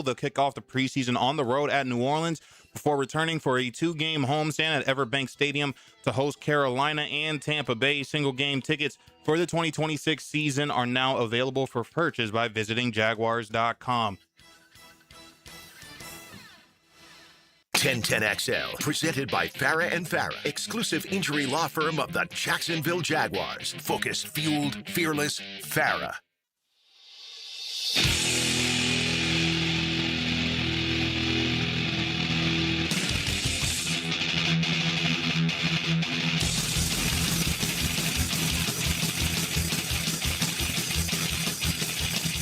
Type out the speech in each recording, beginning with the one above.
They'll kick off the preseason on the road at New Orleans before returning for a 2-game homestand at Everbank Stadium to host Carolina and Tampa Bay. Single-game tickets for the 2026 season are now available for purchase by visiting Jaguars.com. 1010XL, presented by Farah and Farah, exclusive injury law firm of the Jacksonville Jaguars. Focused, fueled, fearless, Farah.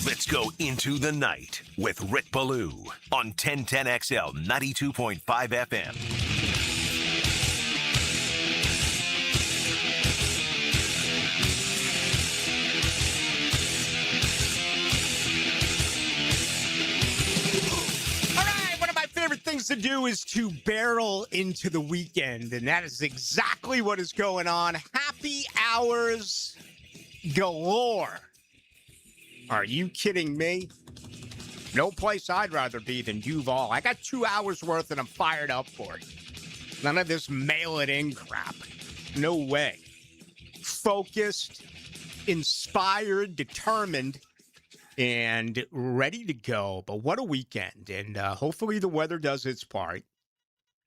Let's go into the night with Rick Ballou on 1010XL 92.5 FM. All right, one of my favorite things to do is to barrel into the weekend, and that is exactly what is going on. Happy hours galore. Are you kidding me? No place I'd rather be than Duval. I got 2 hours worth and I'm fired up for it. None of this mail it in crap. No way. Focused, inspired, determined, and ready to go. But what a weekend. And hopefully the weather does its part.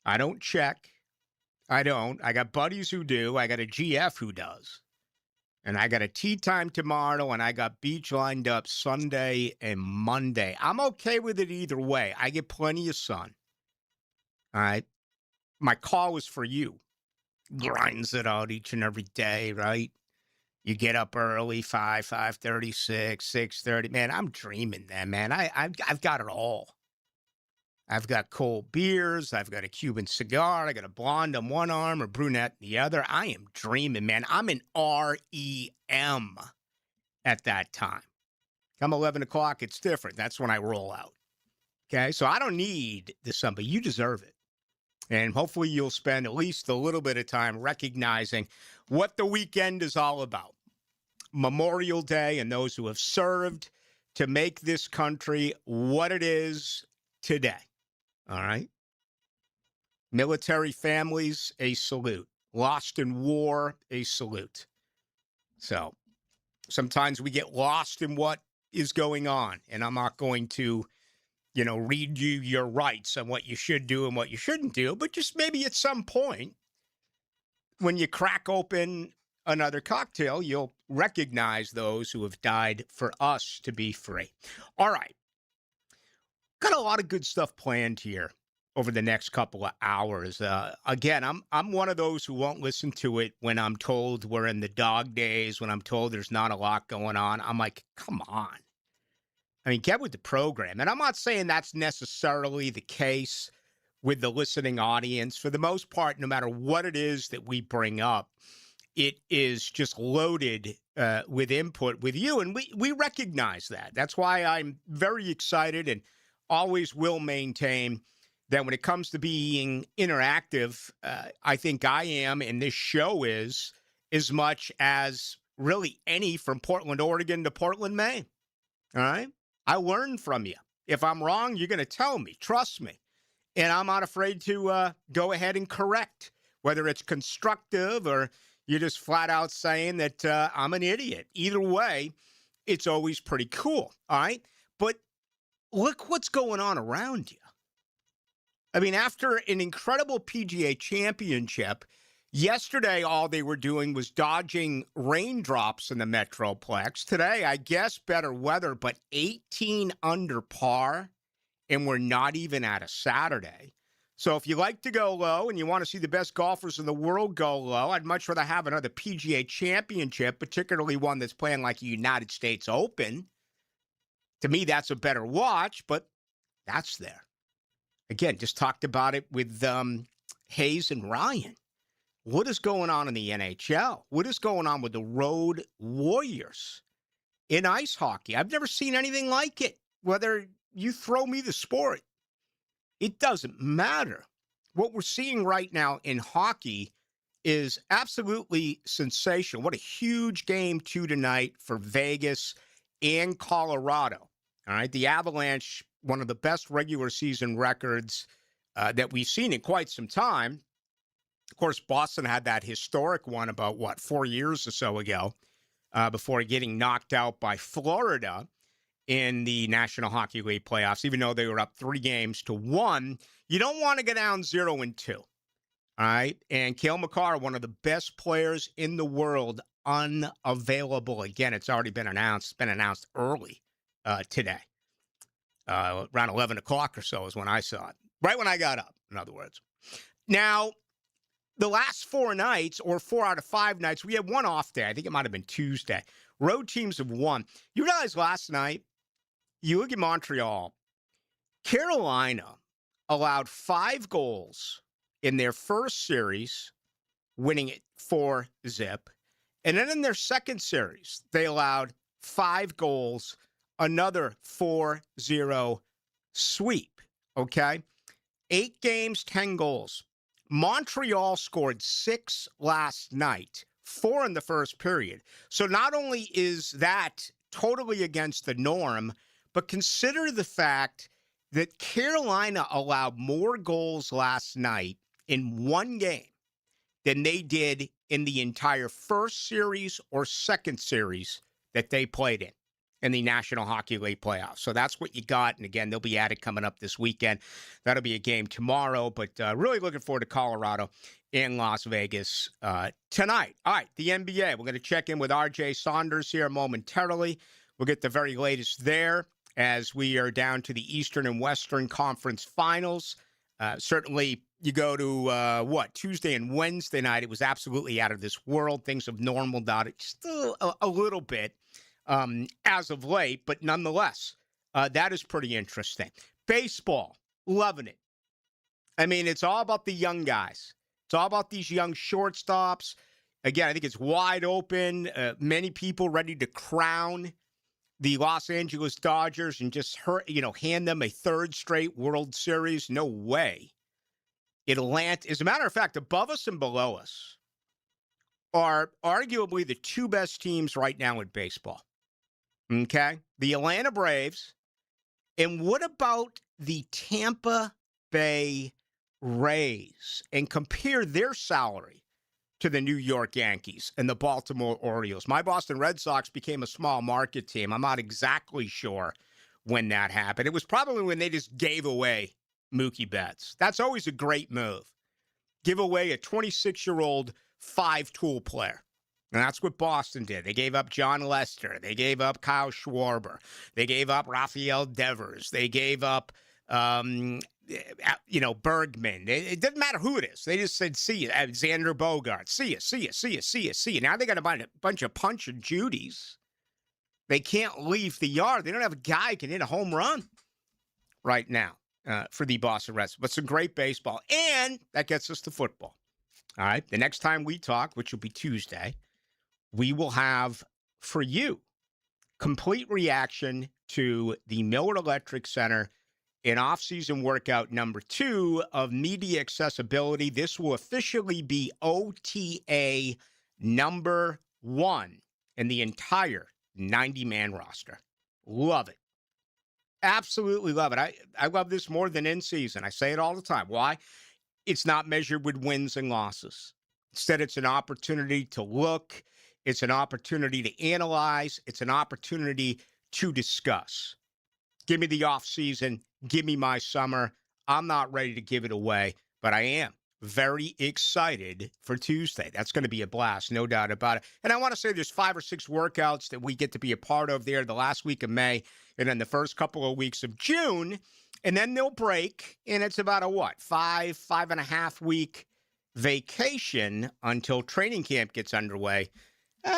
I don't check. I don't. I got buddies who do. I got a GF who does. And I got a tea time tomorrow, and I got beach lined up Sunday and Monday. I'm okay with it either way. I get plenty of sun. All right? My call was for you. Grinds it out each and every day, right? You get up early, 5:30, 6:30. Man, I'm dreaming then, man. I've got it all. I've got cold beers. I've got a Cuban cigar. I got a blonde on one arm, a brunette in the other. I am dreaming, man. I'm in REM at that time. Come 11 o'clock, it's different. That's when I roll out. Okay? So I don't need the sun, but you deserve it. And hopefully you'll spend at least a little bit of time recognizing what the weekend is all about. Memorial Day and those who have served to make this country what it is today. All right. Military families, a salute. Lost in war, a salute. So sometimes we get lost in what is going on. And I'm not going to, read you your rights on what you should do and what you shouldn't do. But just maybe at some point, when you crack open another cocktail, you'll recognize those who have died for us to be free. All right. Got a lot of good stuff planned here over the next couple of hours. Again, I'm one of those who won't listen to it when I'm told we're in the dog days, when I'm told there's not a lot going on. I'm like, come on. I mean, get with the program. And I'm not saying that's necessarily the case with the listening audience. For the most part, no matter what it is that we bring up, it is just loaded with input with you. And we recognize that. That's why I'm very excited and always will maintain that when it comes to being interactive, I think I am, and this show is, as much as really any from Portland, Oregon to Portland, Maine. All right? I learn from you. If I'm wrong, you're going to tell me. Trust me. And I'm not afraid to go ahead and correct, whether it's constructive or you're just flat out saying that I'm an idiot. Either way, it's always pretty cool. All right? But look what's going on around you. I mean, after an incredible PGA championship, yesterday all they were doing was dodging raindrops in the Metroplex. Today, I guess better weather, but 18 under par, and we're not even at a Saturday. So if you like to go low and you want to see the best golfers in the world go low, I'd much rather have another PGA championship, particularly one that's playing like a United States Open. To me, that's a better watch, but that's there. Again, just talked about it with Hayes and Ryan. What is going on in the NHL? What is going on with the Road Warriors in ice hockey? I've never seen anything like it. Whether you throw me the sport, it doesn't matter. What we're seeing right now in hockey is absolutely sensational. What a huge game 2 tonight for Vegas and Colorado. All right, the Avalanche one of the best regular season records that we've seen in quite some time. Of course, Boston had that historic one about, 4 years or so ago before getting knocked out by Florida in the National Hockey League playoffs, even though they were up 3-1. You don't want to go down 0-2. All right. And Cale Makar, one of the best players in the world, unavailable again. It's already been announced. It's been announced early today. Around 11 o'clock or so is when I saw it. Right when I got up, in other words. Now, the last 4 nights, or 4 out of 5 nights, we had one off day. I think it might have been Tuesday. Road teams have won. You realize last night, you look at Montreal, Carolina allowed 5 goals in their first series, winning it 4-0. And then in their second series, they allowed 5 goals, another 4-0 sweep, okay? 8 games, 10 goals. Montreal scored 6 last night, 4 in the first period. So not only is that totally against the norm, but consider the fact that Carolina allowed more goals last night in one game than they did in the entire first series or second series that they played in the National Hockey League playoffs. So that's what you got. And again, they'll be at it coming up this weekend. That'll be a game tomorrow, but really looking forward to Colorado in Las Vegas tonight. All right, the NBA. We're going to check in with RJ Saunders here momentarily. We'll get the very latest there as we are down to the Eastern and Western Conference Finals. Certainly, you go to, Tuesday and Wednesday night. It was absolutely out of this world. Things have normaled out still a little bit as of late, but nonetheless, that is pretty interesting. Baseball, loving it. I mean, it's all about the young guys. It's all about these young shortstops. Again, I think it's wide open. Many people ready to crown the Los Angeles Dodgers and just hand them a 3rd straight World Series. No way. Atlanta, as a matter of fact, above us and below us are arguably the 2 best teams right now in baseball. Okay? The Atlanta Braves. And what about the Tampa Bay Rays? And compare their salary to the New York Yankees and the Baltimore Orioles. My Boston Red Sox became a small market team. I'm not exactly sure when that happened. It was probably when they just gave away Mookie Betts. That's always a great move. Give away a 26-year-old 5-tool player. And that's what Boston did. They gave up John Lester. They gave up Kyle Schwarber. They gave up Rafael Devers. They gave up Bergman. It doesn't matter who it is. They just said, see you. Xander Bogart. See you. Now they got a bunch of Punch and Judys. They can't leave the yard. They don't have a guy who can hit a home run right now for the Boston Red Sox. But some great baseball. And that gets us to football. All right. The next time we talk, which will be Tuesday, we will have for you complete reaction to the Miller Electric Center in off-season workout number 2 of media accessibility. This will officially be OTA number 1 in the entire 90-man roster. Love it. Absolutely love it. I love this more than in season. I say it all the time. Why? It's not measured with wins and losses. Instead, it's an opportunity to look. It's an opportunity to analyze. It's an opportunity to discuss. Give me the off season. Give me my summer. I'm not ready to give it away, but I am very excited for Tuesday. That's going to be a blast, no doubt about it. And I want to say there's 5 or 6 workouts that we get to be a part of there the last week of May and then the first couple of weeks of June. And then they'll break, and it's about a 5.5 week vacation until training camp gets underway.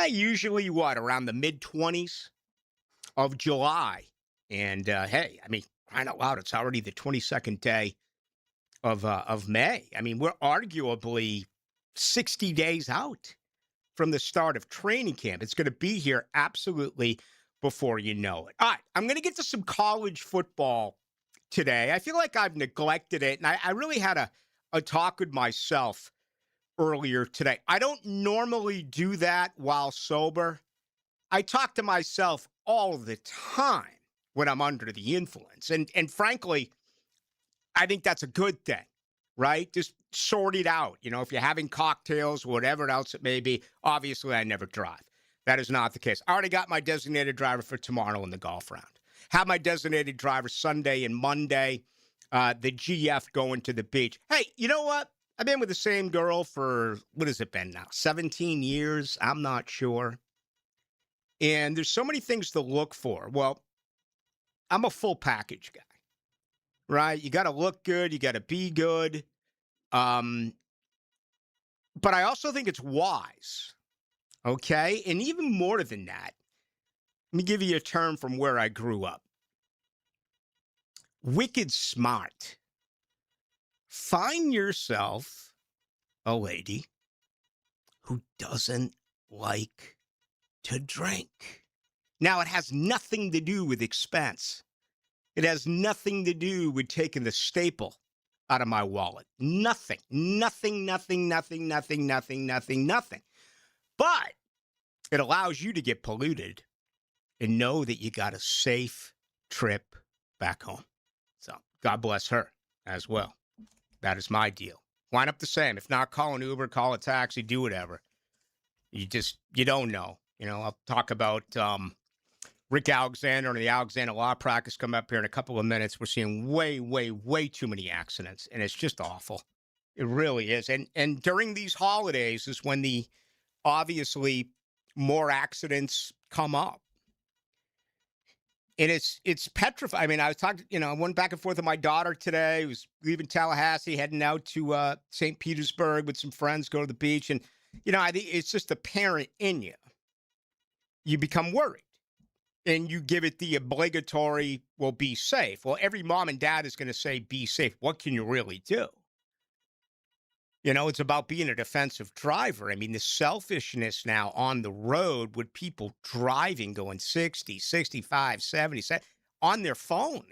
Usually around the mid-20s of July. And, hey, I mean, crying out loud, it's already the 22nd day of May. I mean, we're arguably 60 days out from the start of training camp. It's going to be here absolutely before you know it. All right, I'm going to get to some college football today. I feel like I've neglected it, and I really had a talk with myself earlier today. I don't normally do that while sober. I talk to myself all the time when I'm under the influence. And frankly, I think that's a good thing, right? Just sort it out. You know, if you're having cocktails, whatever else it may be, obviously I never drive. That is not the case. I already got my designated driver for tomorrow in the golf round. Have my designated driver Sunday and Monday, the GF going to the beach. Hey, you know what? I've been with the same girl for, what has it been now? 17 years? I'm not sure. And there's so many things to look for. Well, I'm a full package guy, right? You got to look good. You got to be good. But I also think it's wise, okay? And even more than that, let me give you a term from where I grew up. Wicked smart. Find yourself a lady who doesn't like to drink. Now, it has nothing to do with expense. It has nothing to do with taking the staple out of my wallet. Nothing. But it allows you to get polluted and know that you got a safe trip back home. So God bless her as well. That is my deal. Line up the same. If not, call an Uber, call a taxi, do whatever. You don't know. You know, I'll talk about Rick Alexander and the Alexander Law Practice come up here in a couple of minutes. We're seeing way too many accidents, and it's just awful. It really is. And during these holidays is when the obviously more accidents come up. And it's petrifying. I mean, I was talking, I went back and forth with my daughter today. I was leaving Tallahassee, heading out to St. Petersburg with some friends, go to the beach. And, I think it's just the parent in you. You become worried. And you give it the obligatory, well, be safe. Well, every mom and dad is going to say, be safe. What can you really do? It's about being a defensive driver. I mean, the selfishness now on the road with people driving, going 60, 65, 70, on their phone.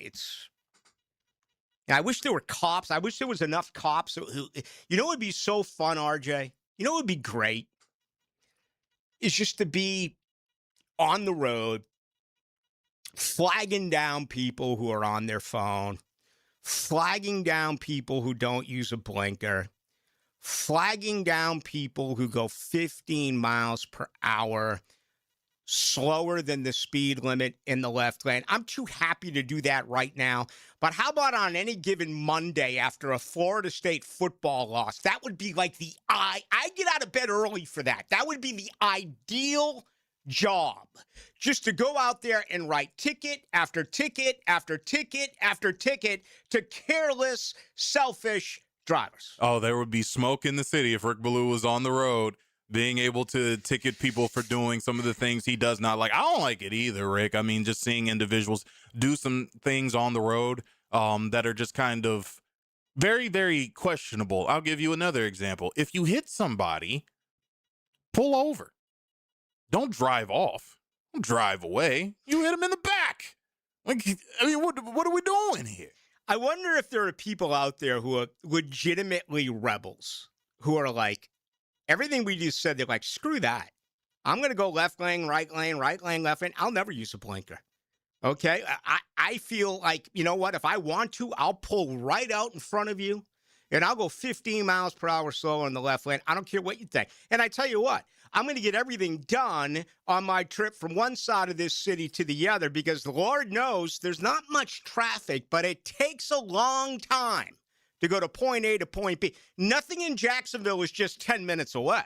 I wish there were cops. I wish there was enough cops who, it would be so fun, RJ. It would be great. It's just to be on the road, flagging down people who are on their phone, flagging down people who don't use a blinker, flagging down people who go 15 miles per hour slower than the speed limit in the left lane. I'm too happy to do that right now. But how about on any given Monday after a Florida State football loss? That would be like I get out of bed early for that. That would be the ideal job, just to go out there and write ticket after ticket after ticket after ticket to careless, selfish drivers. Oh, there would be smoke in the city if Rick Ballou was on the road, being able to ticket people for doing some of the things he does not like. I don't like it either, Rick. I mean, just seeing individuals do some things on the road that are just kind of very, very questionable. I'll give you another example. If you hit somebody, pull over. Don't drive off. Don't drive away. You hit them in the back. Like, I mean, what are we doing here? I wonder if there are people out there who are legitimately rebels, who are like, everything we just said, they're like, screw that. I'm going to go left lane, right lane, left lane. I'll never use a blinker. Okay? I feel like, you know what? If I want to, I'll pull right out in front of you, and I'll go 15 miles per hour slower in the left lane. I don't care what you think. And I tell you what, I'm going to get everything done on my trip from one side of this city to the other, because the Lord knows there's not much traffic, but it takes a long time to go to point A to point B. Nothing in Jacksonville is just 10 minutes away,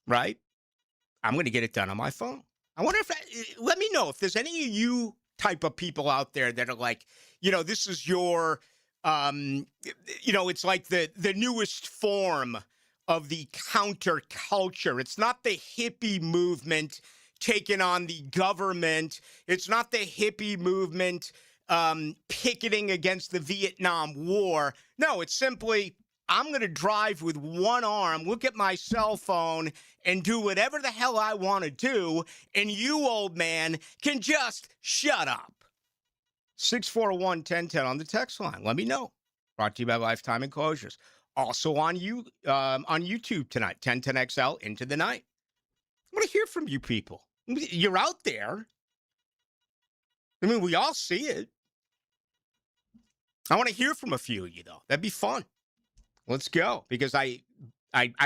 right? I'm going to get it done on my phone. I wonder if, let me know if there's any of you type of people out there that are like, this is your, it's like the newest form of the counterculture. It's not the hippie movement taking on the government. It's not the hippie movement picketing against the Vietnam War. No, it's simply, I'm going to drive with one arm, look at my cell phone, and do whatever the hell I want to do, and you, old man, can just shut up. 641-1010 on the text line. Let me know. Brought to you by Lifetime Enclosures. Also on YouTube tonight, 1010XL into the night. I want to hear from you people. You're out there. I mean, we all see it. I want to hear from a few of you, though. That'd be fun. Let's go. Because I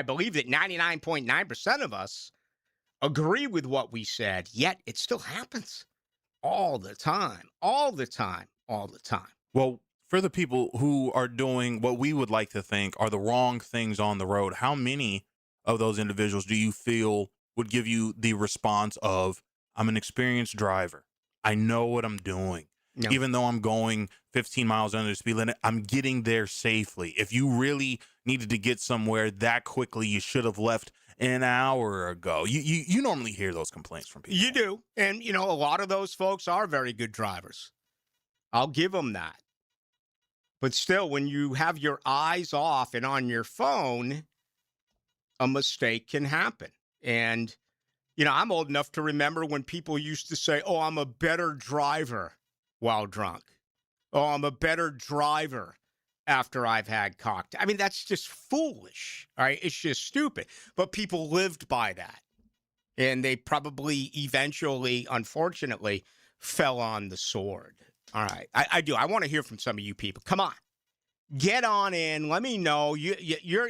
believe that 99.9% of us agree with what we said, yet it still happens all the time, all the time, all the time. Well, for the people who are doing what we would like to think are the wrong things on the road, how many of those individuals do you feel would give you the response of, I'm an experienced driver, I know what I'm doing. No. Even though I'm going 15 miles under the speed limit, I'm getting there safely. If you really needed to get somewhere that quickly, you should have left an hour ago. You normally hear those complaints from people. You do. And, a lot of those folks are very good drivers. I'll give them that. But still, when you have your eyes off and on your phone, a mistake can happen. And, I'm old enough to remember when people used to say, oh, I'm a better driver while drunk. Oh, I'm a better driver after I've had cocktail. I mean, that's just foolish, all right? It's just stupid. But people lived by that. And they probably eventually, unfortunately, fell on the sword. All right. I do. I want to hear from some of you people. Come on. Get on in. Let me know. You're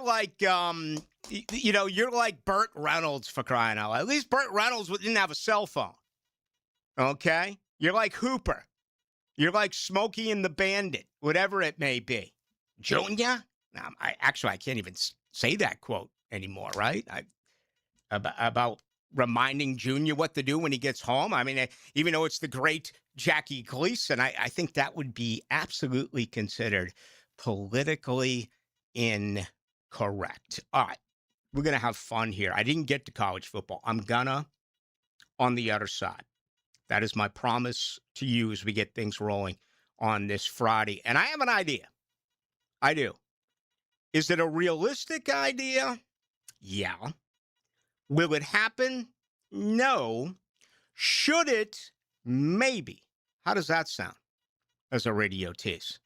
like, you're like Burt Reynolds, for crying out loud. At least Burt Reynolds didn't have a cell phone. Okay? You're like Hooper. You're like Smokey and the Bandit, whatever it may be. Junior? Now, I can't even say that quote anymore, right? About reminding Junior what to do when he gets home. I mean, even though it's the great Jackie Gleason, I think that would be absolutely considered politically incorrect. All right, we're going to have fun here. I didn't get to college football. I'm gonna on the other side. That is my promise to you as we get things rolling on this Friday. And I have an idea. I do. Is it a realistic idea? Yeah. Will it happen? No. Should it? Maybe. How does that sound as a radio tease?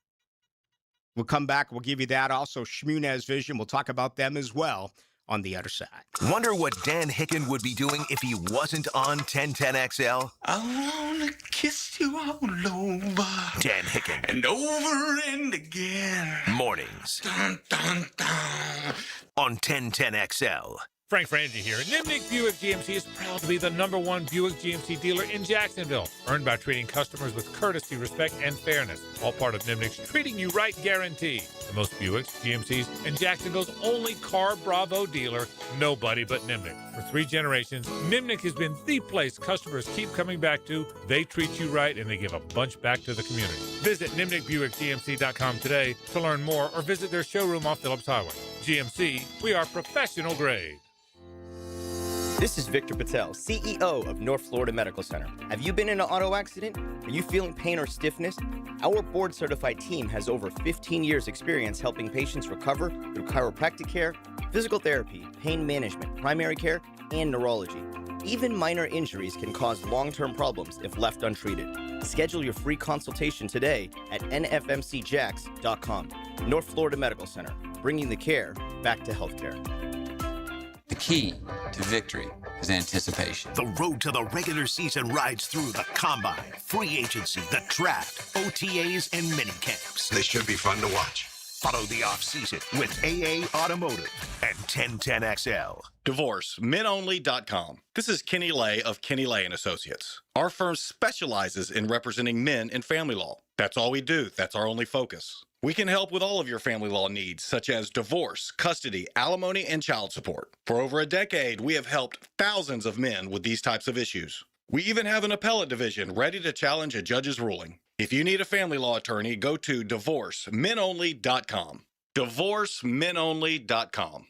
We'll come back. We'll give you that. Also, Shmunez Vision. We'll talk about them as well on the other side. Wonder what Dan Hicken would be doing if he wasn't on 1010XL? I wanna kiss you all over. Dan Hicken. And over and again. Mornings. Dun, dun, dun. On 1010XL. Frank Frangie here. Nimnick Buick GMC is proud to be the #1 Buick GMC dealer in Jacksonville. Earned by treating customers with courtesy, respect, and fairness. All part of Nimnick's Treating You Right guarantee. The most Buicks, GMCs, and Jacksonville's only Car Bravo dealer. Nobody but Nimnick. For 3 generations, Nimnick has been the place customers keep coming back to. They treat you right, and they give a bunch back to the community. Visit NimnickBuickGMC.com today to learn more or visit their showroom off Phillips Highway. GMC, we are professional grade. This is Victor Patel, CEO of North Florida Medical Center. Have you been in an auto accident? Are you feeling pain or stiffness? Our board-certified team has over 15 years' experience helping patients recover through chiropractic care, physical therapy, pain management, primary care, and neurology. Even minor injuries can cause long-term problems if left untreated. Schedule your free consultation today at nfmcjax.com. North Florida Medical Center, bringing the care back to healthcare. The key to victory is anticipation. The road to the regular season rides through the combine, free agency, the draft, OTAs, and mini camps. They should be fun to watch. Follow the off-season with AA Automotive and 1010XL. DivorceMenOnly.com. This is Kenny Lay of Kenny Lay & Associates. Our firm specializes in representing men in family law. That's all we do. That's our only focus. We can help with all of your family law needs, such as divorce, custody, alimony, and child support. For over a decade, we have helped thousands of men with these types of issues. We even have an appellate division ready to challenge a judge's ruling. If you need a family law attorney, go to DivorceMenOnly.com. DivorceMenOnly.com.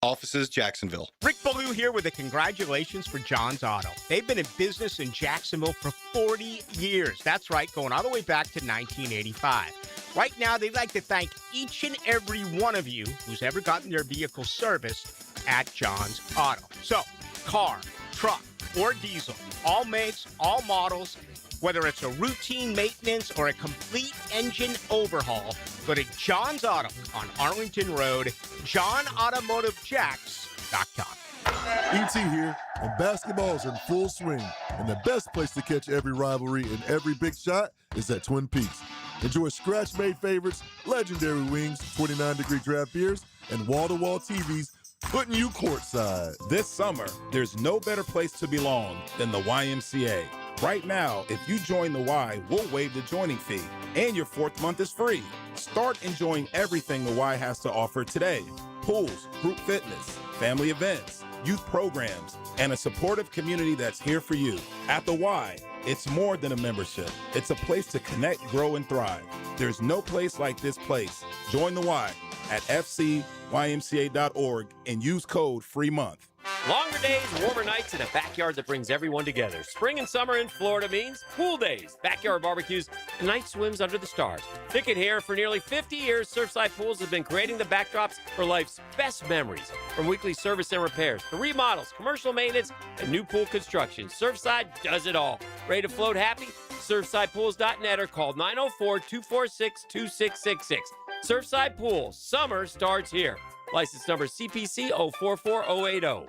Offices, Jacksonville. Rick Ballou here with a congratulations for John's Auto. They've been in business in Jacksonville for 40 years. That's right, going all the way back to 1985. Right now, they'd like to thank each and every one of you who's ever gotten their vehicle serviced at John's Auto. So, car, truck, or diesel, all makes, all models, whether it's a routine maintenance or a complete engine overhaul, go to John's Auto on Arlington Road, JohnAutomotiveJax.com. ET here, and basketball's in full swing. And the best place to catch every rivalry and every big shot is at Twin Peaks. Enjoy scratch-made favorites, legendary wings, 29-degree draft beers, and wall-to-wall TVs putting you courtside. This summer, there's no better place to belong than the YMCA. Right now, if you join the Y, we'll waive the joining fee, and your 4th month is free. Start enjoying everything the Y has to offer today. Pools, group fitness, family events, youth programs, and a supportive community that's here for you. At the Y, it's more than a membership. It's a place to connect, grow, and thrive. There's no place like this place. Join the Y at fcymca.org and use code FREEMONTH. Longer days, warmer nights, and a backyard that brings everyone together. Spring and summer in Florida means pool days, backyard barbecues, and night swims under the stars. Ticket here. For nearly 50 years, Surfside Pools has been creating the backdrops for life's best memories. From weekly service and repairs to remodels, commercial maintenance, and new pool construction, Surfside does it all. Ready to float happy? SurfsidePools.net or call 904-246-2666. Surfside Pools. Summer starts here. License number CPC 044080.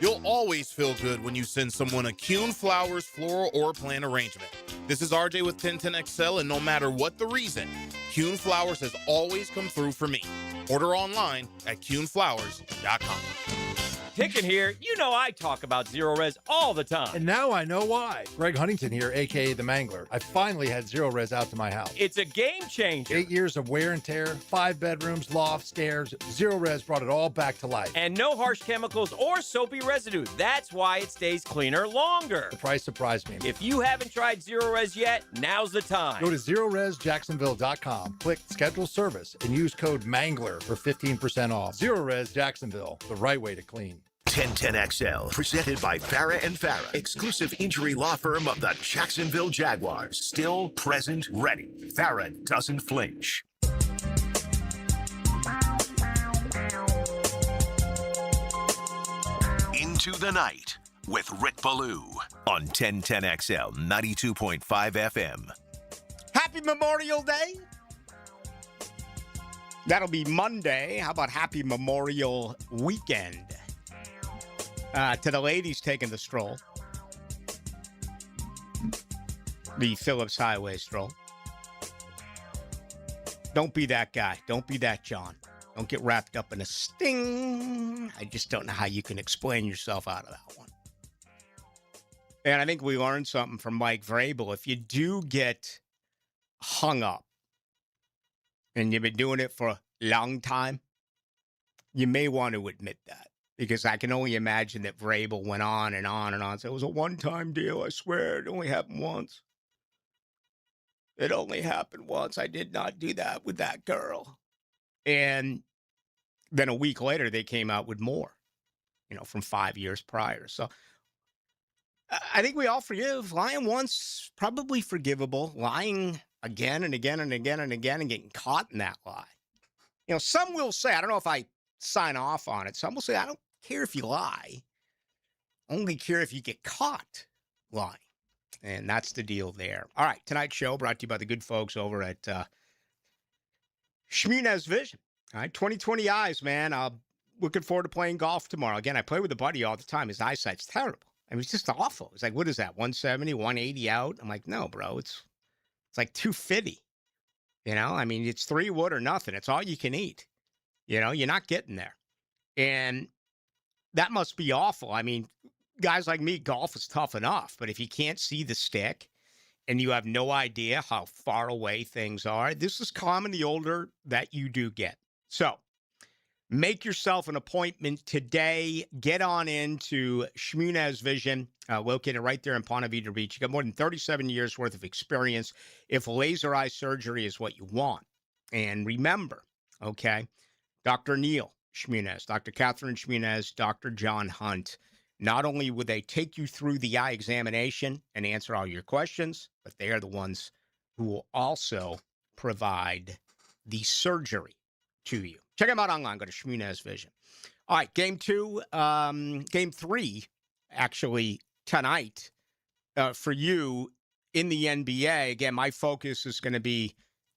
You'll always feel good when you send someone a Kuhn Flowers floral or plant arrangement. This is RJ with 1010XL, and no matter what the reason, Kuhn Flowers has always come through for me. Order online at KuhnFlowers.com. Ticket here. You know I talk about Zero Res all the time. And now I know why. Greg Huntington here, a.k.a. The Mangler. I finally had Zero Res out to my house. It's a game changer. 8 years of wear and tear, 5 bedrooms, loft, stairs. Zero Res brought it all back to life. And no harsh chemicals or soapy residue. That's why it stays cleaner longer. The price surprised me. If you haven't tried Zero Res yet, now's the time. Go to ZeroResJacksonville.com, click Schedule Service, and use code MANGLER for 15% off. Zero Res Jacksonville, the right way to clean. 1010XL, presented by Farah and Farah, exclusive injury law firm of the Jacksonville Jaguars. Still, present, ready. Farah doesn't flinch. Into the Night with Rick Ballou on 1010XL 92.5 FM. Happy Memorial Day. That'll be Monday. How about Happy Memorial Weekend? To the ladies taking the stroll. The Phillips Highway stroll. Don't be that guy. Don't be that John. Don't get wrapped up in a sting. I just don't know how you can explain yourself out of that one. And I think we learned something from Mike Vrabel. If you do get hung up and you've been doing it for a long time, you may want to admit that. Because I can only imagine that Vrabel went on and on and on. So it was a one-time deal. I swear it only happened once. It only happened once. I did not do that with that girl. And then a week later, they came out with more, from 5 years prior. So I think we all forgive. Lying once, probably forgivable. Lying again and again and again and again and getting caught in that lie. Some will say, I don't know if I sign off on it. Some will say, I don't care if you lie. Only care if you get caught lying. And that's the deal there. All right, tonight's show brought to you by the good folks over at Shmunez Vision. All right, 20/20 eyes, man. Looking forward to playing golf tomorrow. Again, I play with a buddy all the time. His eyesight's terrible. I mean, it's just awful. It's like, what is that, 170, 180 out? I'm like, no, bro, it's like 250. I mean, it's 3 wood or nothing. It's all you can eat. You're not getting there. And that must be awful. I mean, guys like me, golf is tough enough. But if you can't see the stick and you have no idea how far away things are, this is common the older that you do get. So make yourself an appointment today. Get on into Shmunez Vision, located right there in Ponte Vedra Beach. You got more than 37 years worth of experience if laser eye surgery is what you want. And remember, okay, Dr. Neil Shmunez, Dr. Catherine Shmunez, Dr. John Hunt. Not only will they take you through the eye examination and answer all your questions, but they are the ones who will also provide the surgery to you. Check them out online. Go to Shmunez Vision. All right, game 3, actually, tonight for you in the NBA. Again, my focus is going to be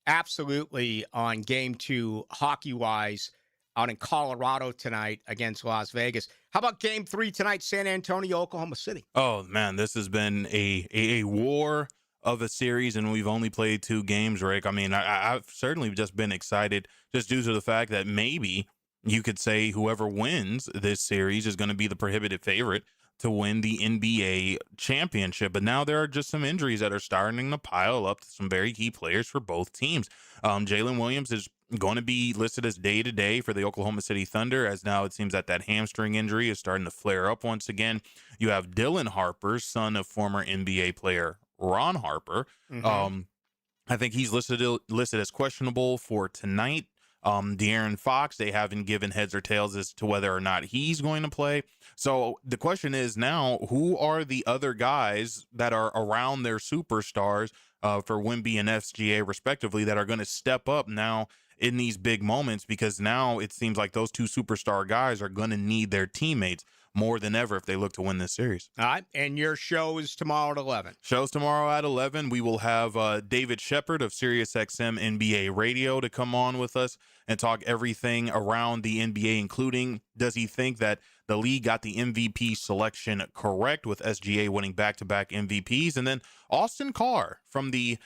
absolutely on game 2, hockey-wise. out in Colorado tonight against Las Vegas. How about game 3 tonight, San Antonio, Oklahoma City? Oh, man, this has been a war of a series, and we've only played 2 games, Rick. I mean, I've certainly just been excited just due to the fact that maybe you could say whoever wins this series is going to be the prohibitive favorite to win the NBA championship. But now there are just some injuries that are starting to pile up to some very key players for both teams. Jalen Williams is going to be listed as day-to-day for the Oklahoma City Thunder, as now it seems that hamstring injury is starting to flare up once again. You have Dylan Harper, son of former NBA player Ron Harper. I think he's listed as questionable for tonight. De'Aaron Fox, they haven't given heads or tails as to whether or not he's going to play. So the question is now, who are the other guys that are around their superstars for Wemby and SGA respectively that are going to step up now in these big moments? Because now it seems like those 2 superstar guys are going to need their teammates more than ever if they look to win this series. All right, and your show is tomorrow at 11. Show's tomorrow at 11. We will have David Shepard of SiriusXM NBA Radio to come on with us and talk everything around the NBA, including does he think that the league got the MVP selection correct with SGA winning back-to-back MVPs? And then Austin Carr from the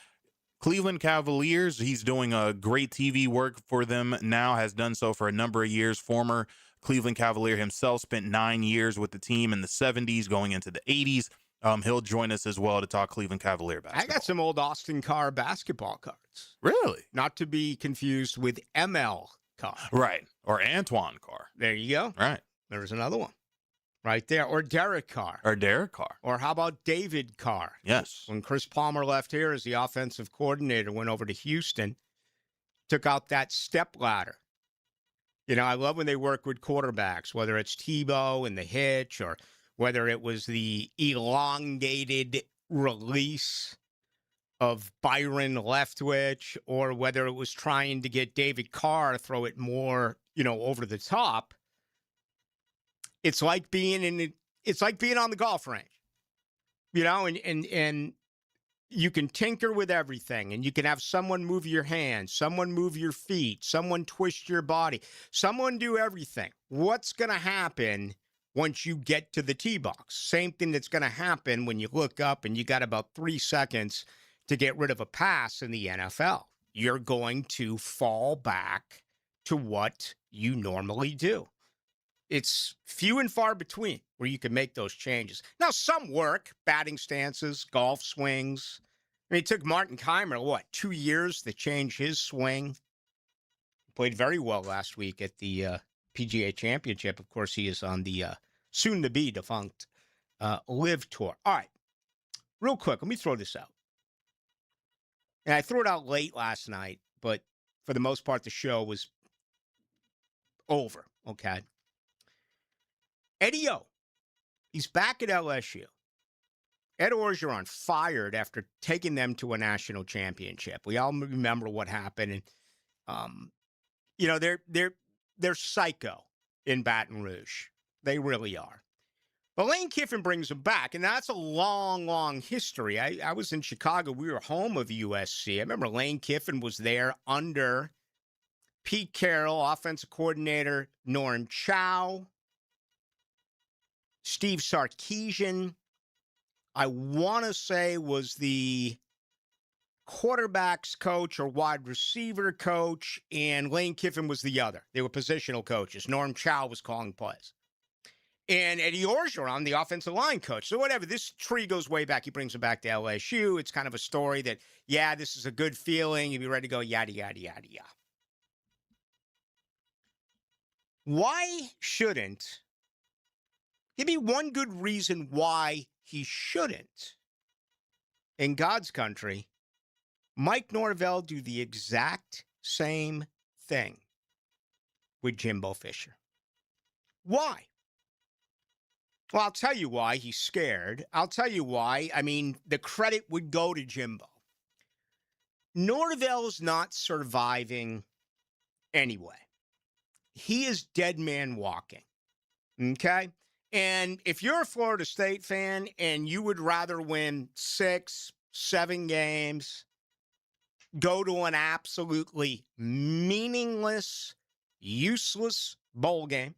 Cleveland Cavaliers. He's doing a great TV work for them now, has done so for a number of years. Former Cleveland Cavalier himself, spent 9 years with the team in the 70s going into the 80s. He'll join us as well to talk Cleveland Cavalier basketball. I got some old Austin Carr basketball cards. Really? Not to be confused with ML Carr. Right. Or Antoine Carr. There you go. Right. There's another one right there. Or Derek Carr. Or how about David Carr? Yes. When Chris Palmer left here as the offensive coordinator, went over to Houston, took out that step ladder. You know, I love when they work with quarterbacks, whether it's Tebow and the hitch or whether it was the elongated release of Byron Leftwich or whether it was trying to get David Carr to throw it more, over the top. It's like being on the golf range, and you can tinker with everything, and you can have someone move your hands, someone move your feet, someone twist your body, someone do everything. What's going to happen once you get to the tee box? Same thing that's going to happen when you look up and you got about 3 seconds to get rid of a pass in the NFL. You're going to fall back to what you normally do. It's few and far between where you can make those changes. Now, some work, batting stances, golf swings. I mean, it took Martin Keimer, 2 years to change his swing? Played very well last week at the PGA Championship. Of course, he is on the soon-to-be defunct Live Tour. All right, real quick, let me throw this out. And I threw it out late last night, but for the most part, the show was over, okay? Eddie O, he's back at LSU. Ed Orgeron fired after taking them to a national championship. We all remember what happened, and they're psycho in Baton Rouge. They really are. But Lane Kiffin brings them back, and that's a long, long history. I was in Chicago. We were home of USC. I remember Lane Kiffin was there under Pete Carroll, offensive coordinator Norm Chow, Steve Sarkisian, I want to say was the quarterbacks coach or wide receiver coach, and Lane Kiffin was the other. They were positional coaches. Norm Chow was calling plays. And Eddie Orgeron, the offensive line coach. So whatever, this tree goes way back. He brings them back to LSU. It's kind of a story that, this is a good feeling. You'd be ready to go, yada, yada, yada, yada. Why shouldn't... Give me one good reason why he shouldn't, in God's country, Mike Norvell do the exact same thing with Jimbo Fisher. Why? Well, I'll tell you why. He's scared. I'll tell you why. I mean, the credit would go to Jimbo. Norvell's not surviving anyway. He is dead man walking. Okay? And if you're a Florida State fan and you would rather win 6, 7 games, go to an absolutely meaningless useless bowl game.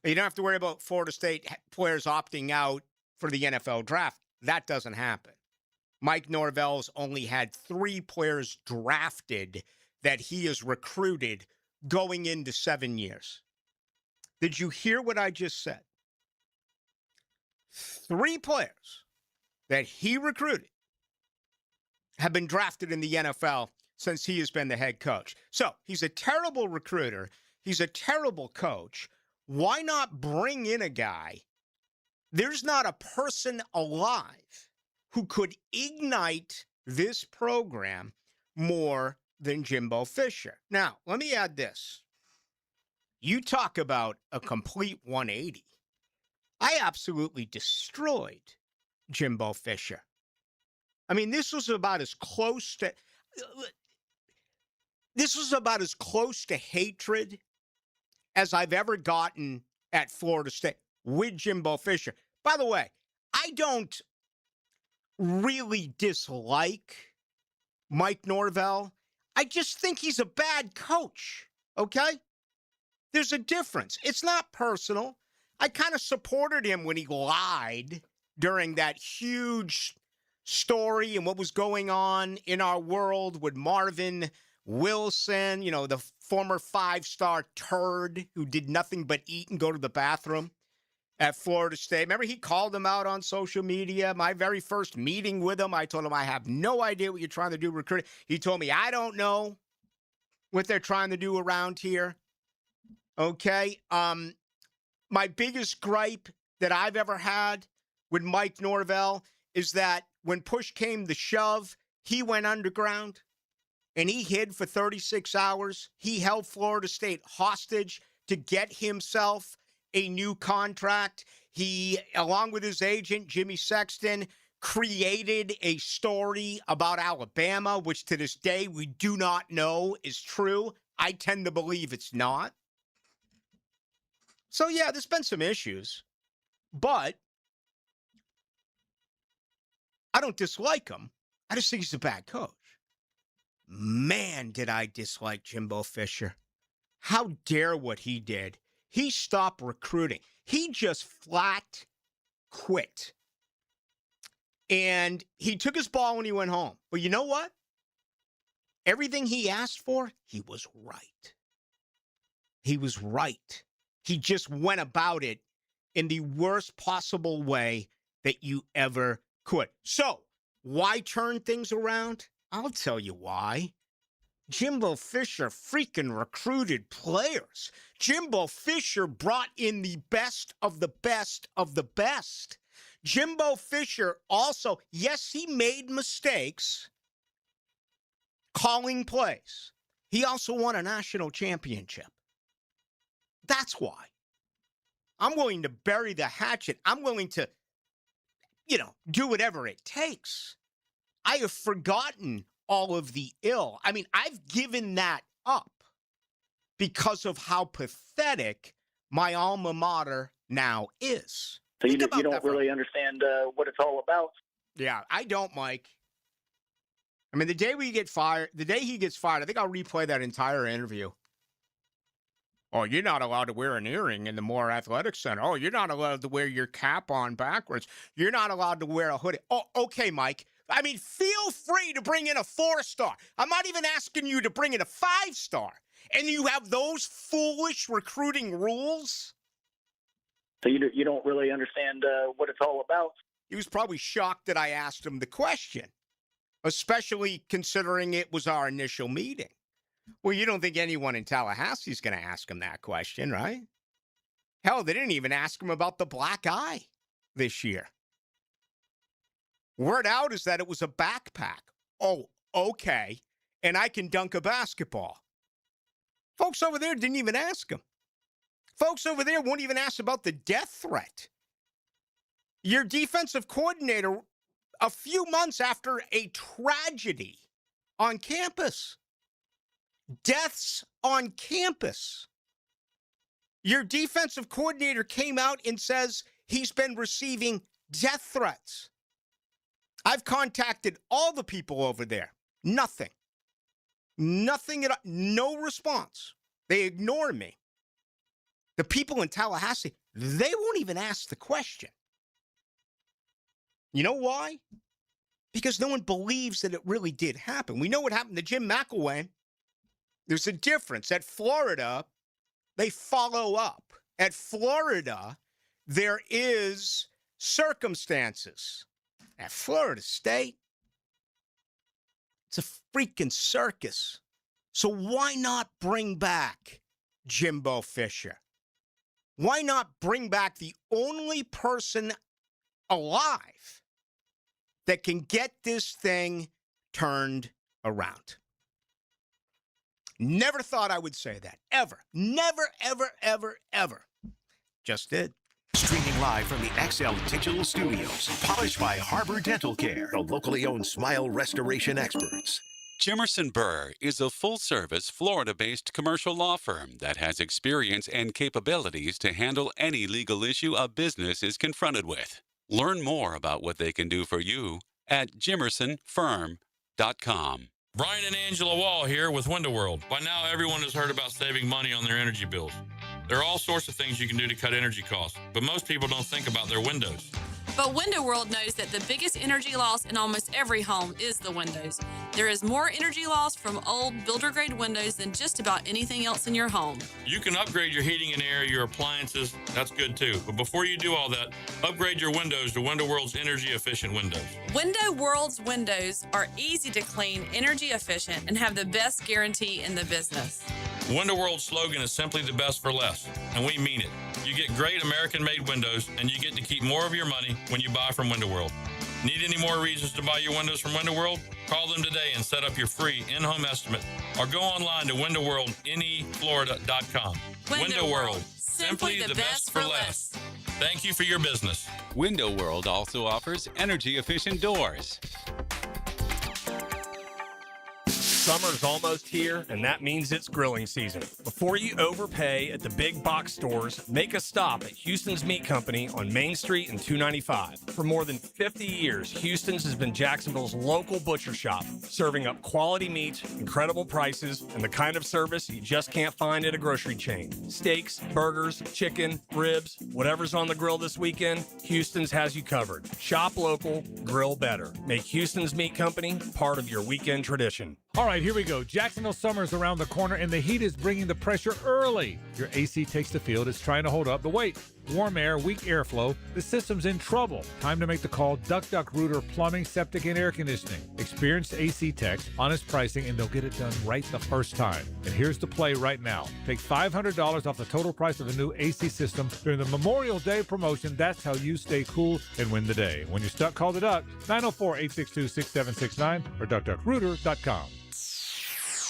You don't have to worry about Florida State players opting out for the NFL draft. That doesn't happen. Mike Norvell's only had 3 players drafted that he has recruited going into 7 years. Did you hear what I just said? 3 players that he recruited have been drafted in the NFL since he has been the head coach. So he's a terrible recruiter. He's a terrible coach. Why not bring in a guy? There's not a person alive who could ignite this program more than Jimbo Fisher. Now, let me add this. You talk about a complete 180. I absolutely destroyed Jimbo Fisher. I mean, this was about as close to hatred as I've ever gotten at Florida State with Jimbo Fisher. By the way, I don't really dislike Mike Norvell. I just think he's a bad coach, okay? There's a difference. It's not personal. I kind of supported him when he lied during that huge story and what was going on in our world with Marvin Wilson, you know, the former 5-star turd who did nothing but eat and go to the bathroom at Florida State. Remember, he called him out on social media. My very first meeting with him, I told him, I have no idea what you're trying to do recruiting. He told me, I don't know what they're trying to do around here. Okay. My biggest gripe that I've ever had with Mike Norvell is that when push came to shove, he went underground and he hid for 36 hours. He held Florida State hostage to get himself a new contract. He, along with his agent, Jimmy Sexton, created a story about Alabama, which to this day we do not know is true. I tend to believe it's not. So, yeah, there's been some issues, but I don't dislike him. I just think he's a bad coach. Man, did I dislike Jimbo Fisher. How dare what he did. He stopped recruiting. He just flat quit. And he took his ball when he went home. But you know what? Everything he asked for, he was right. He was right. He just went about it in the worst possible way that you ever could. So, why turn things around? I'll tell you why. Jimbo Fisher freaking recruited players. Jimbo Fisher brought in the best of the best of the best. Jimbo Fisher also, yes, he made mistakes calling plays. He also won a national championship. That's why. I'm willing to bury the hatchet. I'm willing to, do whatever it takes. I have forgotten all of the ill. I mean, I've given that up because of how pathetic my alma mater now is. So you don't really understand what it's all about. Yeah, I don't, Mike. I mean, the day he gets fired, I think I'll replay that entire interview. Oh, you're not allowed to wear an earring in the Moore Athletic Center. Oh, you're not allowed to wear your cap on backwards. You're not allowed to wear a hoodie. Oh, okay, Mike. I mean, feel free to bring in a 4-star. I'm not even asking you to bring in a 5-star. And you have those foolish recruiting rules? So you don't really understand what it's all about. He was probably shocked that I asked him the question, especially considering it was our initial meeting. Well, you don't think anyone in Tallahassee is going to ask him that question, right? Hell, they didn't even ask him about the black eye this year. Word out is that it was a backpack. Oh, okay. And I can dunk a basketball. Folks over there didn't even ask him. Folks over there won't even ask about the death threat. Your defensive coordinator, a few months after a tragedy on campus. Deaths on campus. Your defensive coordinator came out and says he's been receiving death threats. I've contacted all the people over there. Nothing. Nothing at all. No response. They ignore me. The people in Tallahassee, they won't even ask the question. You know why? Because no one believes that it really did happen. We know what happened to Jim McElwain. There's a difference. At Florida, they follow up. At Florida, there is circumstances. At Florida State, it's a freaking circus. So why not bring back Jimbo Fisher? Why not bring back the only person alive that can get this thing turned around? Never thought I would say that. Ever. Never, ever, ever, ever. Just did. Streaming live from the XL Digital Studios. Polished by Harbor Dental Care, the locally owned smile restoration experts. Jimerson Burr is a full-service, Florida-based commercial law firm that has experience and capabilities to handle any legal issue a business is confronted with. Learn more about what they can do for you at jimersonfirm.com. Brian and Angela Wall here with Window World. By now, everyone has heard about saving money on their energy bills. There are all sorts of things you can do to cut energy costs, but most people don't think about their windows. But Window World knows that the biggest energy loss in almost every home is the windows. There is more energy loss from old builder-grade windows than just about anything else in your home. You can upgrade your heating and air, your appliances. That's good too. But before you do all that, upgrade your windows to Window World's energy-efficient windows. Window World's windows are easy to clean, energy efficient, and have the best guarantee in the business. Window World's slogan is simply the best for less, and we mean it. You get great American-made windows, and you get to keep more of your money when you buy from Window World. Need any more reasons to buy your windows from Window World? Call them today and set up your free in-home estimate, or go online to windowworldneflorida.com. Window World, simply the best for less. Thank you for your business. Window World also offers energy-efficient doors. Summer's almost here, and that means it's grilling season. Before you overpay at the big box stores, make a stop at Houston's Meat Company on Main Street and 295. For more than 50 years, Houston's has been Jacksonville's local butcher shop, serving up quality meats, incredible prices, and the kind of service you just can't find at a grocery chain. Steaks, burgers, chicken, ribs, whatever's on the grill this weekend, Houston's has you covered. Shop local, grill better. Make Houston's Meat Company part of your weekend tradition. All right, here we go. Jacksonville summer is around the corner, and the heat is bringing the pressure early. Your AC takes the field. It's trying to hold up the weight. Warm air, weak airflow. The system's in trouble. Time to make the call. Duck Rooter Plumbing, Septic, and Air Conditioning. Experienced AC techs, honest pricing, and they'll get it done right the first time. And here's the play right now. Take $500 off the total price of a new AC system during the Memorial Day promotion. That's how you stay cool and win the day. When you're stuck, call the Duck. 904-862-6769 or duckrooter.com.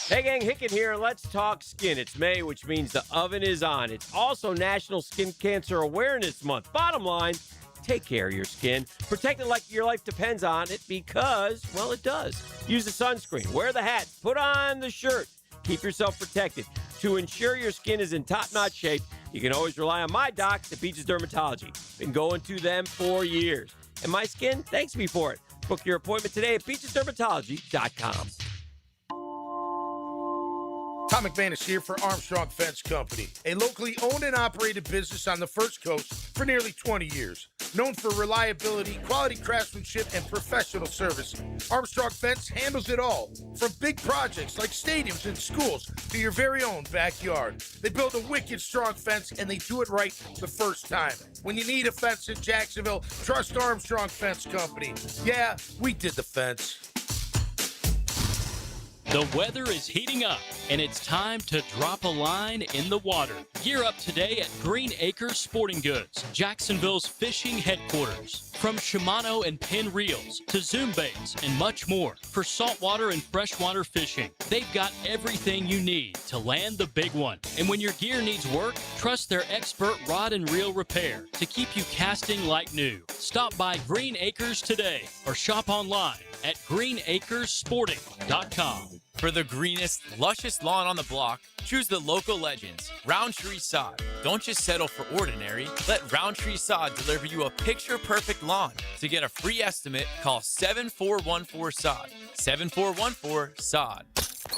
Hey gang, Hicken here. Let's talk skin. It's May, which means the oven is on. It's also National Skin Cancer Awareness Month. Bottom line, take care of your skin. Protect it like your life depends on it because, well, it does. Use the sunscreen, wear the hat, put on the shirt. Keep yourself protected. To ensure your skin is in top-notch shape, you can always rely on my doc, the Beaches Dermatology. Been going to them for years. And my skin thanks me for it. Book your appointment today at beachesdermatology.com. Tom McMahon is here for Armstrong Fence Company, a locally owned and operated business on the First Coast for nearly 20 years. Known for reliability, quality craftsmanship, and professional service, Armstrong Fence handles it all, from big projects like stadiums and schools to your very own backyard. They build a wicked strong fence, and they do it right the first time. When you need a fence in Jacksonville, trust Armstrong Fence Company. Yeah, we did the fence. The weather is heating up, and it's time to drop a line in the water. Gear up today at Green Acres Sporting Goods, Jacksonville's fishing headquarters. From Shimano and Penn Reels to Zoom baits and much more for saltwater and freshwater fishing. They've got everything you need to land the big one. And when your gear needs work, trust their expert rod and reel repair to keep you casting like new. Stop by Green Acres today or shop online at greenacresporting.com. For the greenest, lushest lawn on the block, choose the local legends, Roundtree Sod. Don't just settle for ordinary. Let Roundtree Sod deliver you a picture-perfect lawn. To get a free estimate, call 7414-SOD. 7414-SOD.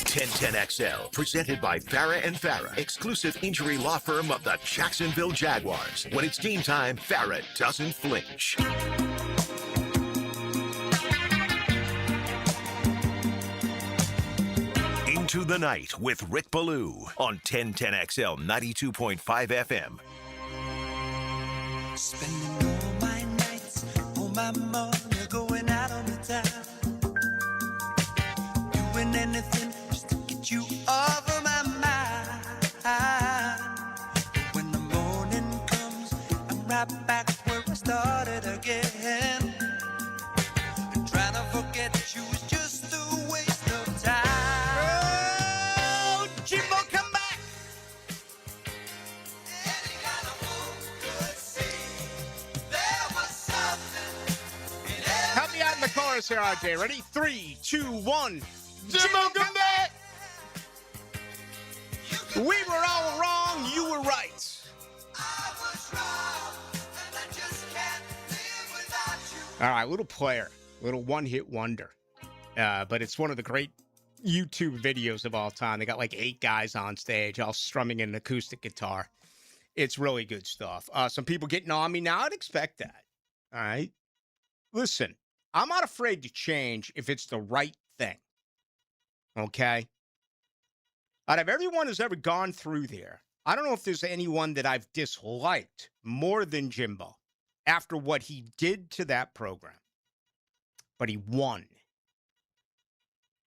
1010XL, presented by Farah and Farah, exclusive injury law firm of the Jacksonville Jaguars. When it's game time, Farah doesn't flinch. Into the Night with Rick Ballou on 1010XL 92.5 FM. Spending all my nights, all my money going out on the town. Doing anything just to get you off of my mind. But when the morning comes, I'm right back where I started again. And trying to forget you is just a waste of time. Oh, Jimbo, come back! Help me out in the chorus here, RJ. Ready? 3, 2, 1. Jimbo, come back! We were all wrong. You were right. All right, little player, little one-hit wonder. But it's one of the great YouTube videos of all time. They got like 8 guys on stage all strumming an acoustic guitar. It's really good stuff. Some people getting on me now. I'd expect that. All right. Listen, I'm not afraid to change if it's the right thing. Okay? Out of everyone who's ever gone through there, I don't know if there's anyone that I've disliked more than Jimbo after what he did to that program. But he won.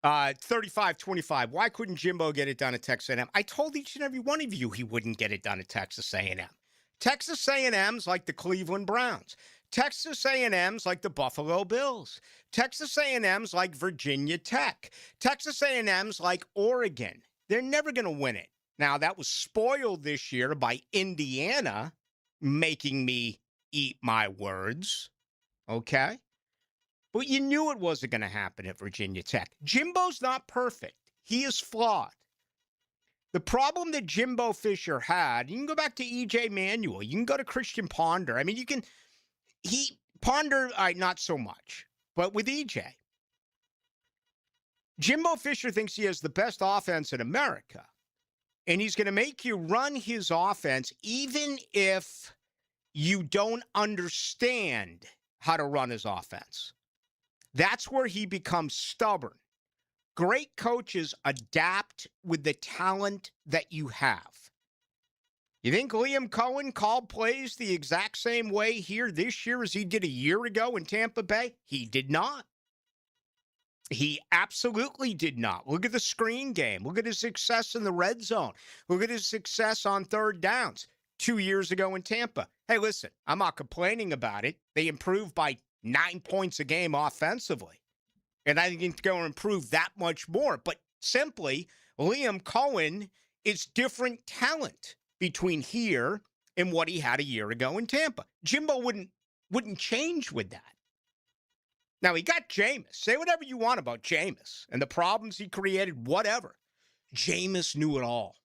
35-25. Why couldn't Jimbo get it done at Texas A&M? I told each and every one of you he wouldn't get it done at Texas A&M. Texas A&M's like the Cleveland Browns. Texas A&M's like the Buffalo Bills. Texas A&M's like Virginia Tech. Texas A&M's like Oregon. They're never going to win it. Now, that was spoiled this year by Indiana making me eat my words. Okay? But you knew it wasn't going to happen at Virginia Tech. Jimbo's not perfect. He is flawed. The problem that Jimbo Fisher had, you can go back to E.J. Manuel. You can go to Christian Ponder. I mean, Ponder, all right, not so much. But with E.J., Jimbo Fisher thinks he has the best offense in America. And he's going to make you run his offense even if you don't understand how to run his offense. That's where he becomes stubborn. Great coaches adapt with the talent that you have. You think Liam Cohen called plays the exact same way here this year as he did a year ago in Tampa Bay? He did not. He absolutely did not. Look at the screen game. Look at his success in the red zone. Look at his success on third downs 2 years ago in Tampa. Hey, listen, I'm not complaining about it. They improved by 9 points a game offensively. And I think it's going to improve that much more. But simply, Liam Cohen is different talent between here and what he had a year ago in Tampa. Jimbo wouldn't change with that. Now, he got Jameis. Say whatever you want about Jameis and the problems he created, whatever. Jameis knew it all.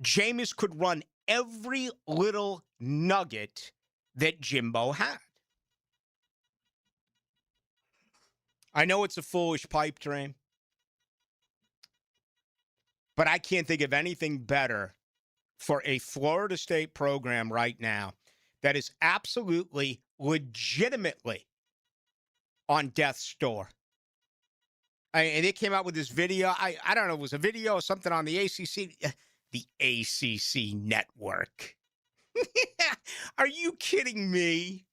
Jameis could run every little nugget that Jimbo had. I know it's a foolish pipe dream, but I can't think of anything better for a Florida State program right now that is absolutely, legitimately on death's door. And they came out with this video. I don't know, it was a video or something on the ACC network. Are you kidding me?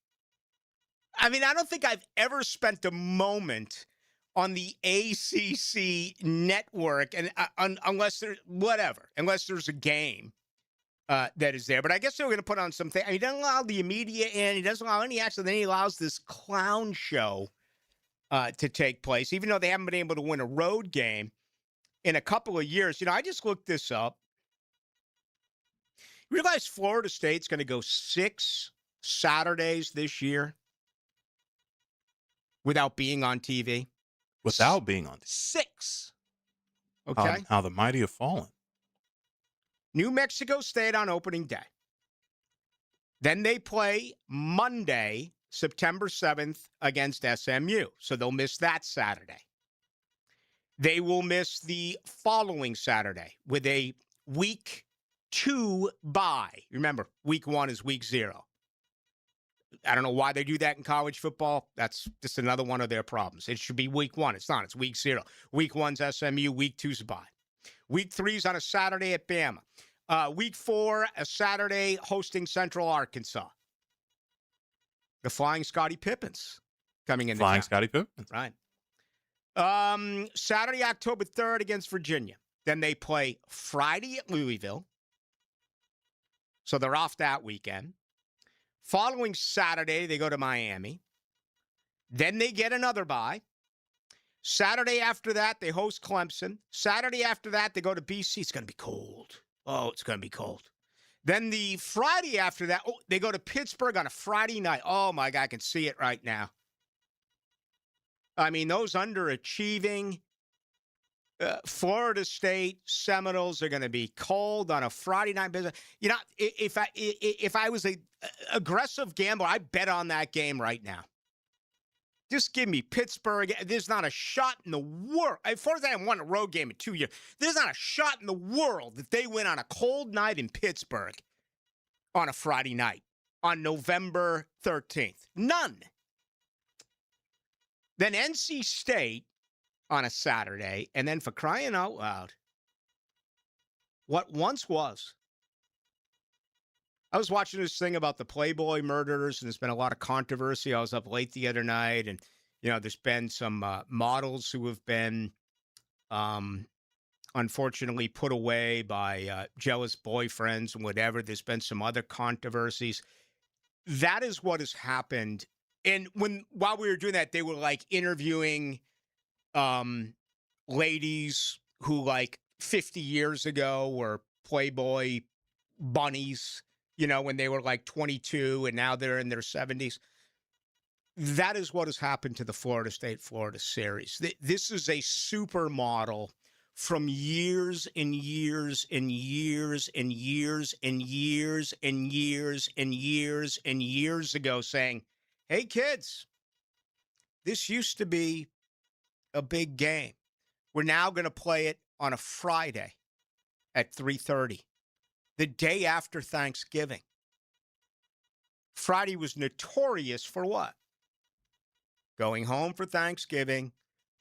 I mean, I don't think I've ever spent a moment on the ACC network, and unless there's a game that is there. But I guess they were going to put on something. I mean, he doesn't allow the media in. He doesn't allow any action. Then he allows this clown show to take place, even though they haven't been able to win a road game in a couple of years. You know, I just looked this up. You realize Florida State's going to go 6 Saturdays this year without being on TV? Without being on TV. 6. Okay. How the mighty have fallen. New Mexico State on opening day. Then they play Monday, September 7th against SMU. So they'll miss that Saturday. They will miss the following Saturday with a week 2 bye. Remember, week 1 is week 0. I don't know why they do that in college football. That's just another one of their problems. It should be week 1. It's not. It's week 0. Week 1's SMU. Week 2's a bye. Week 3's on a Saturday at Bama. Week 4, a Saturday hosting Central Arkansas. The Flying Scottie Pippins coming in. Flying Scottie Pippins. Right. Saturday, October 3rd against Virginia. Then they play Friday at Louisville. So they're off that weekend. Following Saturday, they go to Miami. Then they get another bye. Saturday after that, they host Clemson. Saturday after that, they go to BC. It's going to be cold. Oh, it's going to be cold. Then the Friday after that, they go to Pittsburgh on a Friday night. Oh, my God, I can see it right now. I mean, those underachieving Florida State Seminoles are going to be cold on a Friday night business. You know, if I was a aggressive gambler, I'd bet on that game right now. Just give me Pittsburgh. There's not a shot in the world. As far as I haven't won a road game in 2 years, there's not a shot in the world that they win on a cold night in Pittsburgh on a Friday night on November 13th. None. Then NC State on a Saturday, and then for crying out loud, what once was. I was watching this thing about the Playboy murderers, and there's been a lot of controversy. I was up late the other night, and, you know, there's been some models who have been, unfortunately, put away by jealous boyfriends and whatever. There's been some other controversies. That is what has happened. And while we were doing that, they were, like, interviewing ladies who, like, 50 years ago were Playboy bunnies, you know, when they were like 22 and now they're in their 70s. That is what has happened to the Florida State-Florida series. This is a supermodel from years and years and years and years and years and years and years and years ago saying, hey, kids, this used to be a big game. We're now going to play it on a Friday at 3:30. The day after Thanksgiving. Friday was notorious for what? Going home for Thanksgiving,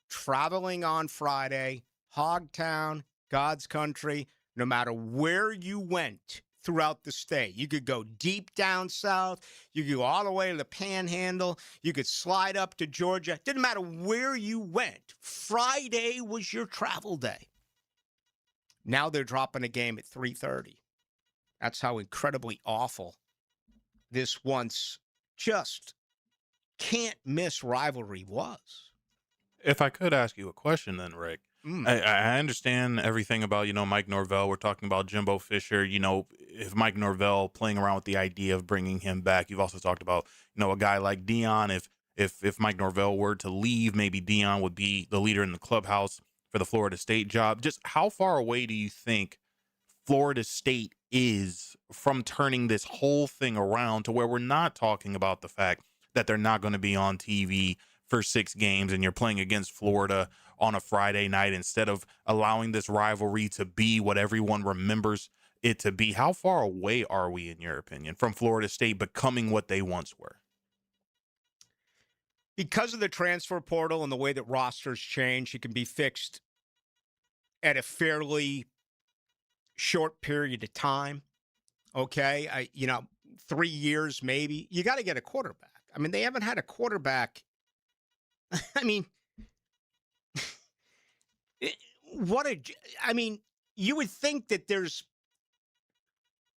traveling on Friday, Hogtown, God's country, no matter where you went throughout the state. You could go deep down south. You could go all the way to the Panhandle. You could slide up to Georgia. Didn't matter where you went. Friday was your travel day. Now they're dropping a game at 3:30. That's how incredibly awful this once just can't miss rivalry was. If I could ask you a question then, Rick. I understand everything about, you know, Mike Norvell. We're talking about Jimbo Fisher. You know, if Mike Norvell playing around with the idea of bringing him back, you've also talked about, you know, a guy like Dion. If Mike Norvell were to leave, maybe Dion would be the leader in the clubhouse for the Florida State job. Just how far away do you think Florida State is from turning this whole thing around to where we're not talking about the fact that they're not going to be on TV for 6 games and you're playing against Florida on a Friday night instead of allowing this rivalry to be what everyone remembers it to be? How far away are we, in your opinion, from Florida State becoming what they once were? Because of the transfer portal and the way that rosters change, it can be fixed at a fairly short period of time. Okay. 3 years, maybe. You got to get a quarterback. I mean, they haven't had a quarterback. I mean, you would think that there's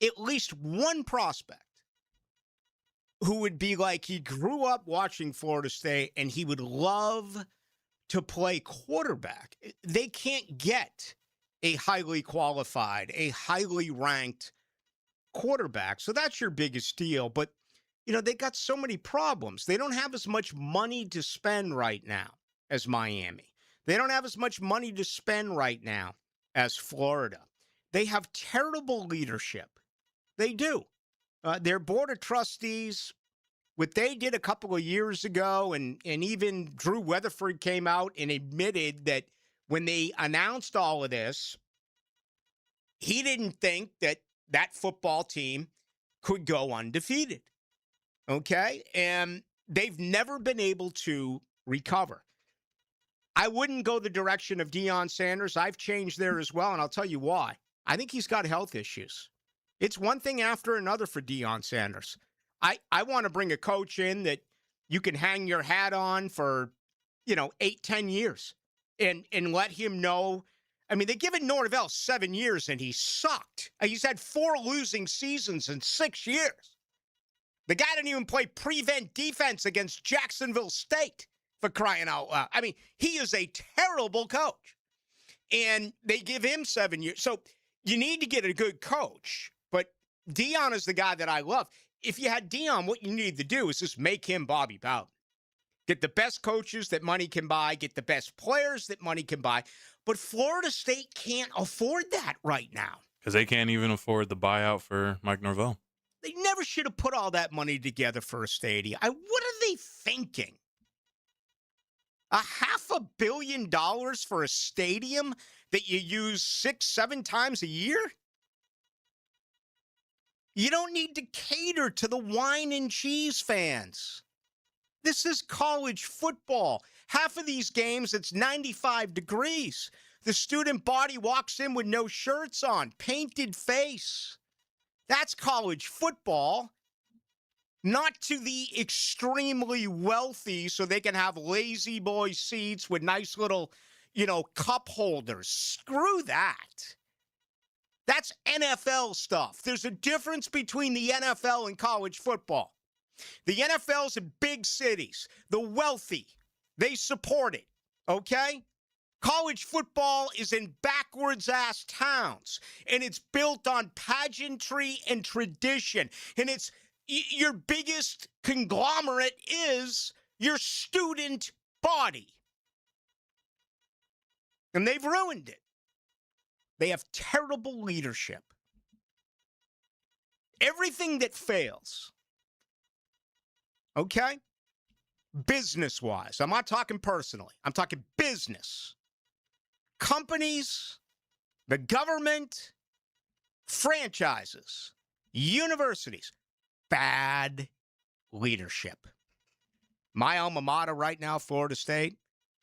at least one prospect who would be like, he grew up watching Florida State and he would love to play quarterback. They can't get a highly qualified, a highly ranked quarterback. So that's your biggest deal. But, you know, they got so many problems. They don't have as much money to spend right now as Miami. They don't have as much money to spend right now as Florida. They have terrible leadership. They do. Their board of trustees, what they did a couple of years ago, and even Drew Weatherford came out and admitted that when they announced all of this, he didn't think that that football team could go undefeated. Okay? And they've never been able to recover. I wouldn't go the direction of Deion Sanders. I've changed there as well, and I'll tell you why. I think he's got health issues. It's one thing after another for Deion Sanders. I want to bring a coach in that you can hang your hat on for, 8-10 years and let him know. I mean, they've given Norvell 7 years, and he sucked. He's had 4 losing seasons in 6 years. The guy didn't even play prevent defense against Jacksonville State, for crying out loud. I mean, he is a terrible coach. And they give him 7 years. So you need to get a good coach. But Deion is the guy that I love. If you had Deion, what you need to do is just make him Bobby Bowden. Get the best coaches that money can buy. Get the best players that money can buy. But Florida State can't afford that right now. Because they can't even afford the buyout for Mike Norvell. They never should have put all that money together for a stadium. What are they thinking? $500 million for a stadium that you use 6-7 times a year? You don't need to cater to the wine and cheese fans. This is college football. Half of these games, it's 95 degrees. The student body walks in with no shirts on, painted face. That's college football. Not to the extremely wealthy so they can have lazy boy seats with nice little, cup holders. Screw that. That's NFL stuff. There's a difference between the NFL and college football. The NFL's in big cities. The wealthy, they support it, okay? College football is in backwards-ass towns, and it's built on pageantry and tradition, and it's your biggest conglomerate is your student body. And they've ruined it. They have terrible leadership. Everything that fails, okay, business-wise, I'm not talking personally, I'm talking business. Companies, the government, franchises, universities, bad leadership. My alma mater right now, Florida State,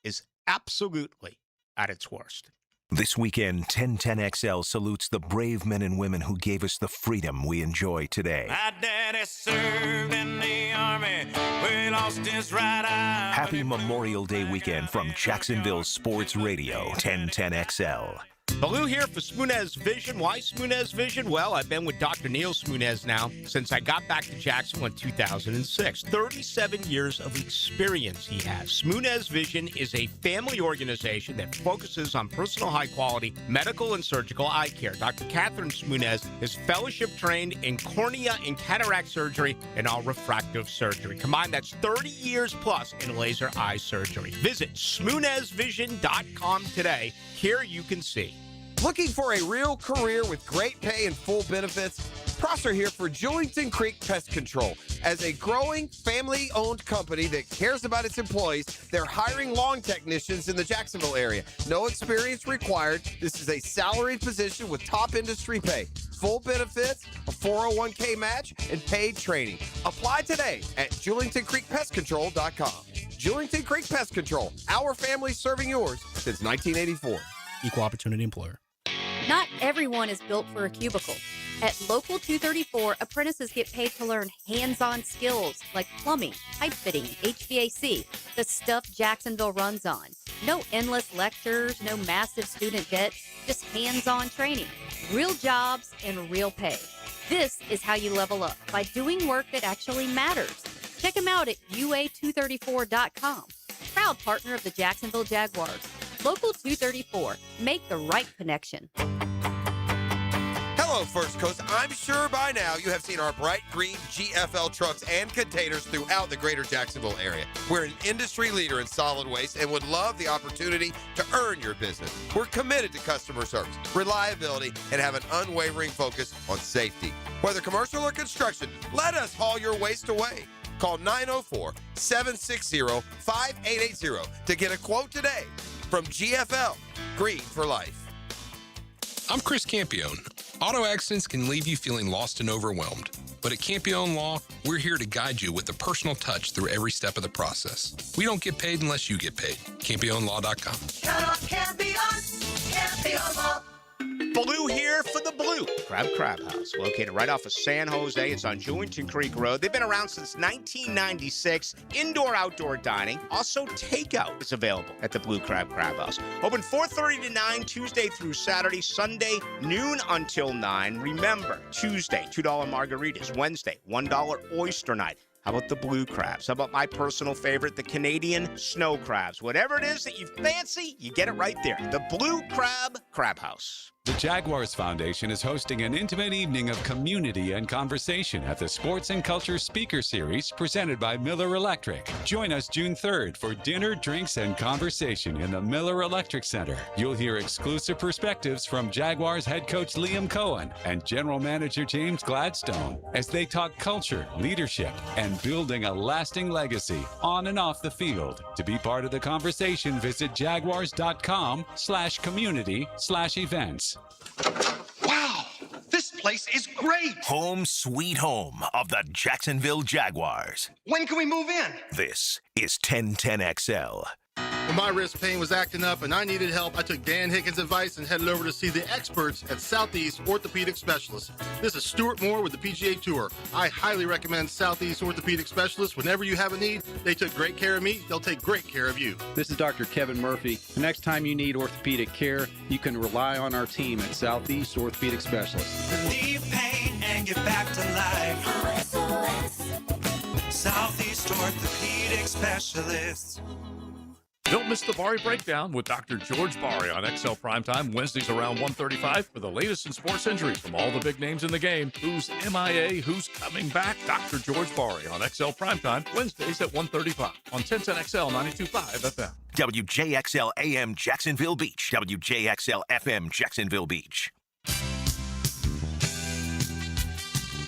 is absolutely at its worst. This weekend, 1010XL salutes the brave men and women who gave us the freedom we enjoy today. My daddy served in the army, we lost his right eye. Happy Memorial Day weekend from Jacksonville Sports Radio, 1010XL. Baloo here for Spunez Vision. Why Spunez Vision? Well, I've been with Dr. Neil Spunez now since I got back to Jacksonville in 2006. 37 years of experience he has. Spunez Vision is a family organization that focuses on personal high-quality medical and surgical eye care. Dr. Catherine Spunez is fellowship-trained in cornea and cataract surgery and all refractive surgery. Combined, that's 30 years plus in laser eye surgery. Visit SpunezVision.com today. Here you can see. Looking for a real career with great pay and full benefits? Prosser here for Julington Creek Pest Control. As a growing, family-owned company that cares about its employees, they're hiring lawn technicians in the Jacksonville area. No experience required. This is a salaried position with top industry pay. Full benefits, a 401k match, and paid training. Apply today at JulingtonCreekPestControl.com. Julington Creek Pest Control. Our family serving yours since 1984. Equal opportunity employer. Not everyone is built for a cubicle. At Local 234, apprentices get paid to learn hands-on skills like plumbing, pipe fitting, HVAC, the stuff Jacksonville runs on. No endless lectures, no massive student debt, just hands-on training, real jobs, and real pay. This is how you level up, by doing work that actually matters. Check them out at UA234.com. Proud partner of the Jacksonville Jaguars. Local 234. Make the right connection. Hello, First Coast. I'm sure by now you have seen our bright green GFL trucks and containers throughout the greater Jacksonville area. We're an industry leader in solid waste and would love the opportunity to earn your business. We're committed to customer service, reliability, and have an unwavering focus on safety. Whether commercial or construction, let us haul your waste away. Call 904-760-5880 to get a quote today. From GFL, green for life. I'm Chris Campione. Auto accidents can leave you feeling lost and overwhelmed. But at Campione Law, we're here to guide you with a personal touch through every step of the process. We don't get paid unless you get paid. CampioneLaw.com. Count on Campion, Campion Law. Blue here for the Blue Crab House, located right off of San Jose. It's on Jewington Creek Road. They've been around since 1996. Indoor-outdoor dining. Also, takeout is available at the Blue Crab House. Open 4:30 to 9, Tuesday through Saturday. Sunday, noon until 9. Remember, Tuesday, $2 margaritas. Wednesday, $1 oyster night. How about the blue crabs? How about my personal favorite, the Canadian snow crabs? Whatever it is that you fancy, you get it right there. The Blue Crab House. The Jaguars Foundation is hosting an intimate evening of community and conversation at the Sports and Culture Speaker Series presented by Miller Electric. Join us June 3rd for dinner, drinks, and conversation in the Miller Electric Center. You'll hear exclusive perspectives from Jaguars head coach Liam Cohen and general manager James Gladstone as they talk culture, leadership, and building a lasting legacy on and off the field. To be part of the conversation, visit jaguars.com/community/events. Wow, this place is great. Home sweet home of the Jacksonville Jaguars. When can we move in? This is 1010XL. When my wrist pain was acting up and I needed help, I took Dan Hickens' advice and headed over to see the experts at Southeast Orthopedic Specialists. This is Stuart Moore with the PGA Tour. I highly recommend Southeast Orthopedic Specialists. Whenever you have a need, they took great care of me. They'll take great care of you. This is Dr. Kevin Murphy. The next time you need orthopedic care, you can rely on our team at Southeast Orthopedic Specialists. Relieve pain and get back to life. Southeast Orthopedic Specialists. Don't miss the Bari Breakdown with Dr. George Bari on XL Primetime, Wednesdays around 1:35 for the latest in sports injuries from all the big names in the game. Who's MIA? Who's coming back? Dr. George Bari on XL Primetime, Wednesdays at 1:35 on 1010XL 92.5 FM. WJXL AM Jacksonville Beach. WJXL FM Jacksonville Beach.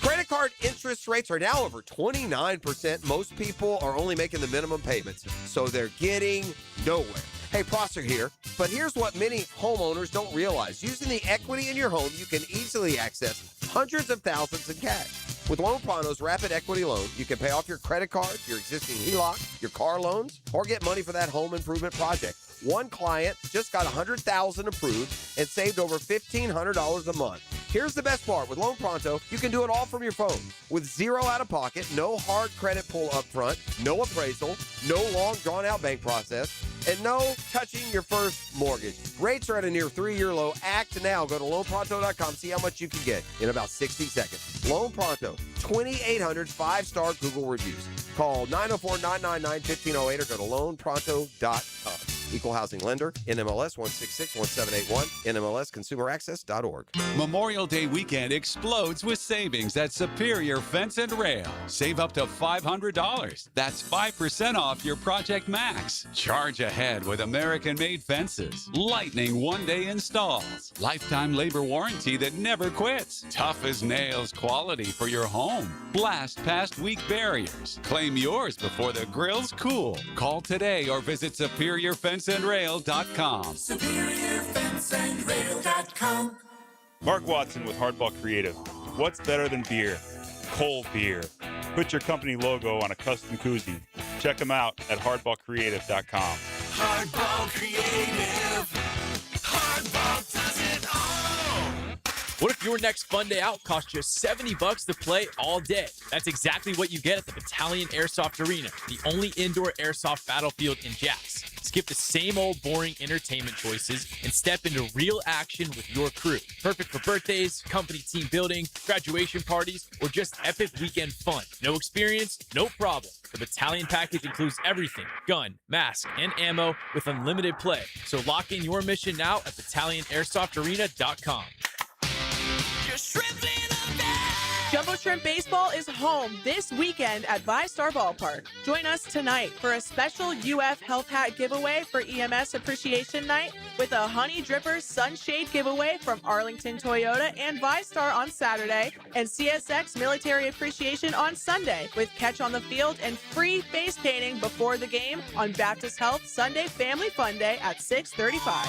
Credit card interest rates are now over 29%. Most people are only making the minimum payments, so they're getting nowhere. Hey, Prosser here, but here's what many homeowners don't realize. Using the equity in your home, you can easily access hundreds of thousands in cash. With Loan Pronto's Rapid Equity Loan, you can pay off your credit card, your existing HELOC, your car loans, or get money for that home improvement project. One client just got $100,000 approved and saved over $1,500 a month. Here's the best part. With Loan Pronto, you can do it all from your phone. With zero out-of-pocket, no hard credit pull up front, no appraisal, no long drawn-out bank process, and no touching your first mortgage. Rates are at a near 3-year low. Act now. Go to loanpronto.com. See how much you can get in about 60 seconds. Loan Pronto, 2,800 5-star Google reviews. Call 904-999-1508 or go to loanpronto.com. Equal housing lender, NMLS 1661781, NMLSconsumeraccess.org. Memorial Day weekend explodes with savings at Superior Fence and Rail. Save up to $500. That's 5% off your Project Max. Charge ahead with American-made fences. Lightning one-day installs. Lifetime labor warranty that never quits. Tough as nails quality for your home. Blast past weak barriers. Claim yours before the grill's cool. Call today or visit SuperiorFenceandRail.com. SuperiorFenceandRail.com. Mark Watson with Hardball Creative. What's better than beer? Cold beer. Put your company logo on a custom koozie. Check them out at hardballcreative.com. Hardball Creative. Hardball does it all. What if your next fun day out costs just $70 to play all day? That's exactly what you get at the Battalion Airsoft Arena, the only indoor airsoft battlefield in Jacks. Skip the same old boring entertainment choices and step into real action with your crew. Perfect for birthdays, company team building, graduation parties, or just epic weekend fun. No experience? No problem. The Battalion package includes everything: gun, mask, and ammo with unlimited play. So lock in your mission now at BattalionAirsoftArena.com. Jumbo Shrimp Baseball is home this weekend at ViStar Ballpark. Join us tonight for a special UF Health Hat giveaway for EMS Appreciation Night with a Honey Dripper Sunshade giveaway from Arlington Toyota and ViStar on Saturday, and CSX Military Appreciation on Sunday with Catch on the Field and free face painting before the game on Baptist Health Sunday Family Fun Day at 6:35.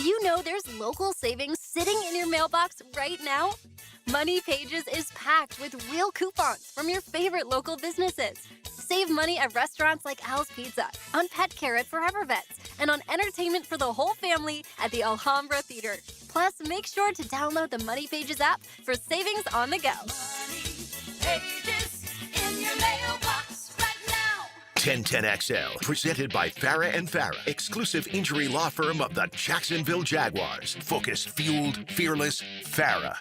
you know there's local savings sitting in your mailbox right now? Money Pages is packed with real coupons from your favorite local businesses. Save money at restaurants like Al's Pizza, on pet care at Forever Vets, and on entertainment for the whole family at the Alhambra Theater. Plus, make sure to download the Money Pages app for savings on the go. Pages in your mailbox right now. 1010XL, presented by Farah and Farah, exclusive injury law firm of the Jacksonville Jaguars. Focused, fueled, fearless, Farah.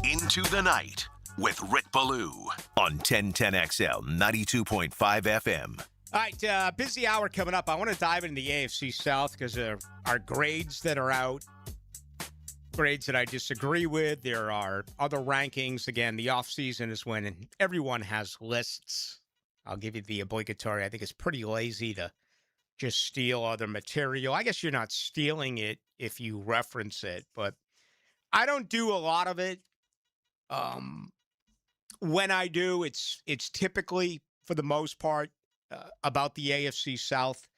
Into the Night with Rick Ballou on 1010XL 92.5 FM. All right, busy hour coming up. I want to dive into the AFC South because there are grades that are out, grades that I disagree with. There are other rankings. Again, the offseason is when everyone has lists. I'll give you the obligatory. I think it's pretty lazy to just steal other material. I guess you're not stealing it if you reference it, but I don't do a lot of it. When I do, it's typically, for the most part, about the AFC South,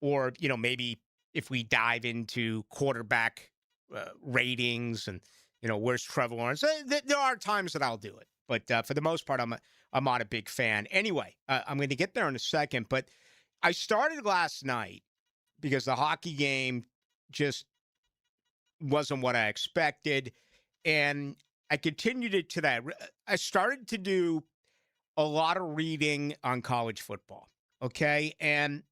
or, maybe if we dive into quarterback ratings and, where's Trevor Lawrence. There are times that I'll do it, but for the most part, I'm not a big fan. Anyway, I'm going to get there in a second, but I started last night because the hockey game just wasn't what I expected, and I continued it to that. I started to do a lot of reading on college football, okay? And,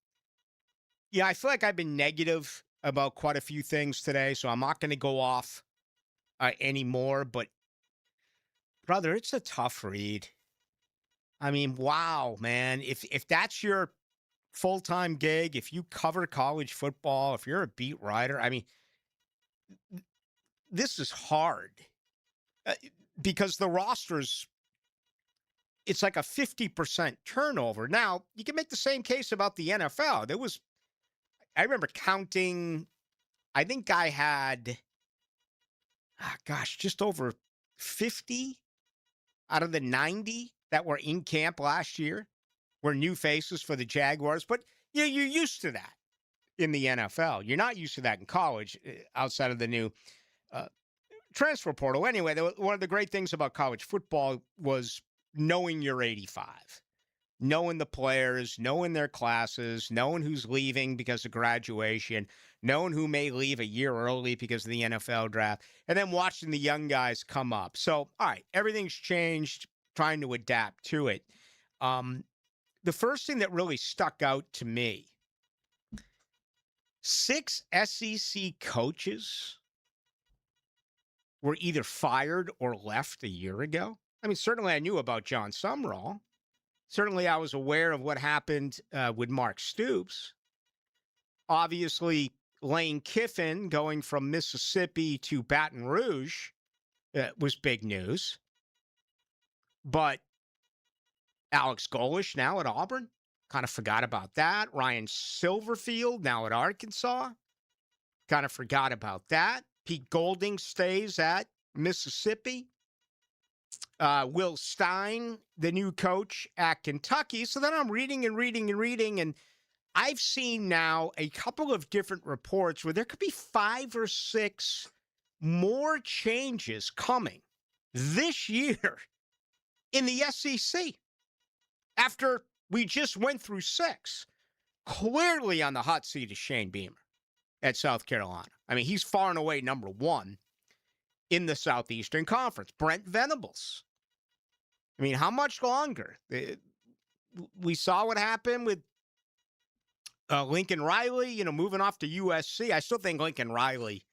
I feel like I've been negative about quite a few things today, so I'm not going to go off anymore. But, brother, it's a tough read. I mean, wow, man. If that's your full-time gig, if you cover college football, if you're a beat writer, I mean, this is hard. Because the rosters, it's like a 50% turnover. Now, you can make the same case about the NFL. I remember counting, I think I had, just over 50 out of the 90 that were in camp last year were new faces for the Jaguars. But, you're used to that in the NFL. You're not used to that in college outside of the new transfer portal. Anyway, one of the great things about college football was knowing your 85, knowing the players, knowing their classes, knowing who's leaving because of graduation, knowing who may leave a year early because of the NFL draft, and then watching the young guys come up. So, all right, everything's changed, trying to adapt to it. The first thing that really stuck out to me, 6 SEC coaches were either fired or left a year ago. I mean, certainly I knew about John Sumrall. Certainly I was aware of what happened with Mark Stoops. Obviously, Lane Kiffin going from Mississippi to Baton Rouge was big news. But Alex Golesh now at Auburn, kind of forgot about that. Ryan Silverfield now at Arkansas, kind of forgot about that. Pete Golding stays at Mississippi. Will Stein, the new coach at Kentucky. So then I'm reading, and I've seen now a couple of different reports where there could be 5 or 6 more changes coming this year in the SEC after we just went through 6. Clearly on the hot seat is Shane Beamer at South Carolina. I mean, he's far and away number 1 in the Southeastern Conference. Brent Venables. I mean, how much longer? We saw what happened with Lincoln Riley, moving off to USC. I still think Lincoln Riley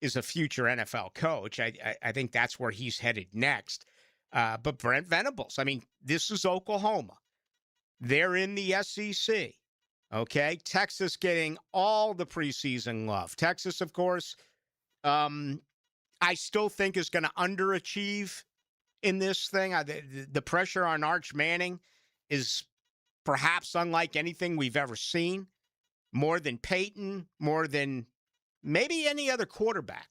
is a future NFL coach. I think that's where he's headed next. But Brent Venables, I mean, this is Oklahoma. They're in the SEC. Okay, Texas getting all the preseason love. Texas, of course, I still think is going to underachieve in this thing. The pressure on Arch Manning is perhaps unlike anything we've ever seen. More than Peyton, more than maybe any other quarterback